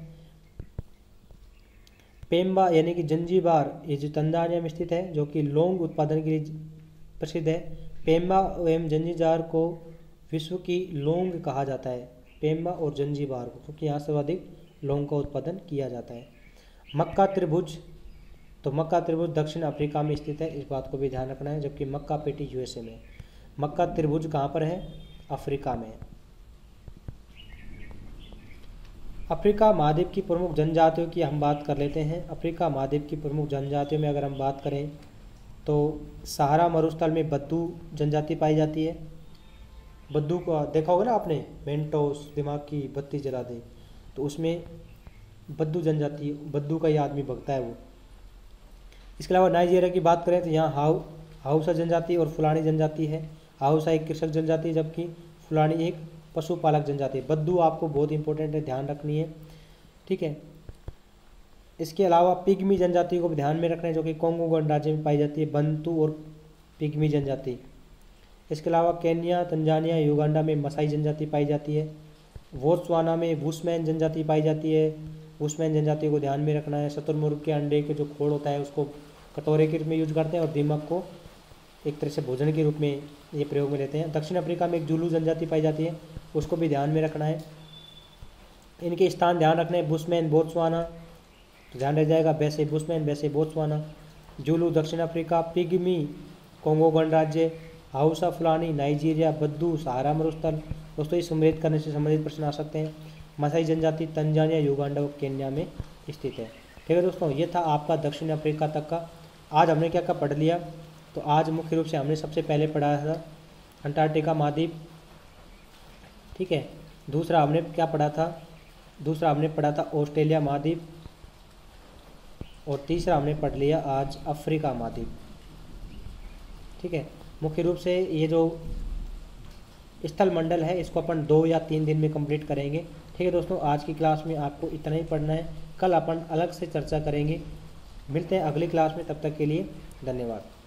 पेम्बा यानी कि जंजीबार, ये जो तंजानिया में स्थित है, जो कि लौंग उत्पादन के लिए प्रसिद्ध है। पेम्बा एवं जंजीबार को विश्व की लौंग कहा जाता है, पेम्बा और जंजीबार को, क्योंकि यहाँ सर्वाधिक लौंग का उत्पादन किया जाता है। मक्का त्रिभुज, तो मक्का त्रिभुज दक्षिण अफ्रीका में स्थित है, इस बात को भी ध्यान रखना है, जबकि मक्का पेटी यूएसए में। मक्का त्रिभुज कहाँ पर है? अफ्रीका में। अफ्रीका महाद्वीप की प्रमुख जनजातियों की हम बात कर लेते हैं। अफ्रीका महाद्वीप की प्रमुख जनजातियों में अगर हम बात करें तो सहारा मरुस्थल में बद्दू जनजाति पाई जाती है। बद्दू को देखा होगा ना आपने, मेंटोस दिमाग की बत्ती जला दे, तो उसमें बद्दू जनजाति, बद्दू का ही आदमी भगता है वो। इसके अलावा नाइजीरिया की बात करें तो यहाँ हाउसा जनजाति और फुलानी जनजाति है। हाउसा एक कृषक जनजाति है, जबकि फुलानी एक पशुपालक जनजाति है। बद्दू आपको बहुत इंपॉर्टेंट है, ध्यान रखनी है, ठीक है। इसके अलावा पिग्मी जनजाति को भी ध्यान में रखना है, जो कि कोंगो गणराज्य में पाई जाती है, बंतू और पिग्मी जनजाति। इसके अलावा केन्या, तंजानिया, युगांडा में मसाई जनजाति पाई जाती है। बोत्सवाना में बुशमैन जनजाति पाई जाती है। बुशमैन जनजाति को ध्यान में रखना है। शुतुरमुर्ग के अंडे के जो खोल होता है उसको कटोरे के रूप में यूज करते हैं, और दीमक को एक तरह से भोजन के रूप में ये प्रयोग में लेते हैं। दक्षिण अफ्रीका में एक जुलू जनजाति पाई जाती है, उसको भी ध्यान में रखना है। इनके स्थान ध्यान रखना है, बुशमैन बोत्सवाना, तो ध्यान रह जाएगा, वैसे बुशमैन वैसे बोत्सवाना। जुलू दक्षिण अफ्रीका, पिग्मी कोंगो गणराज्य, हाउसा फुलानी नाइजीरिया, बद्दू सहारा मरुस्थल। दोस्तों ये सम्मिलित करने से संबंधित प्रश्न आ सकते हैं। मसाई जनजाति तंजानिया, युगांडा और केन्या में स्थित है। ठीक है दोस्तों, ये था आपका दक्षिण अफ्रीका तक का। आज हमने क्या क्या पढ़ लिया, तो आज मुख्य रूप से हमने सबसे पहले पढ़ा था अंटार्कटिका महाद्वीप, ठीक है। दूसरा हमने क्या पढ़ा था? दूसरा हमने पढ़ा था ऑस्ट्रेलिया महाद्वीप, और तीसरा हमने पढ़ लिया आज अफ्रीका महाद्वीप, ठीक है। मुख्य रूप से ये जो स्थल मंडल है इसको अपन 2 या 3 दिन में कंप्लीट करेंगे, ठीक है दोस्तों। आज की क्लास में आपको इतना ही पढ़ना है, कल अपन अलग से चर्चा करेंगे। मिलते हैं अगली क्लास में, तब तक के लिए धन्यवाद।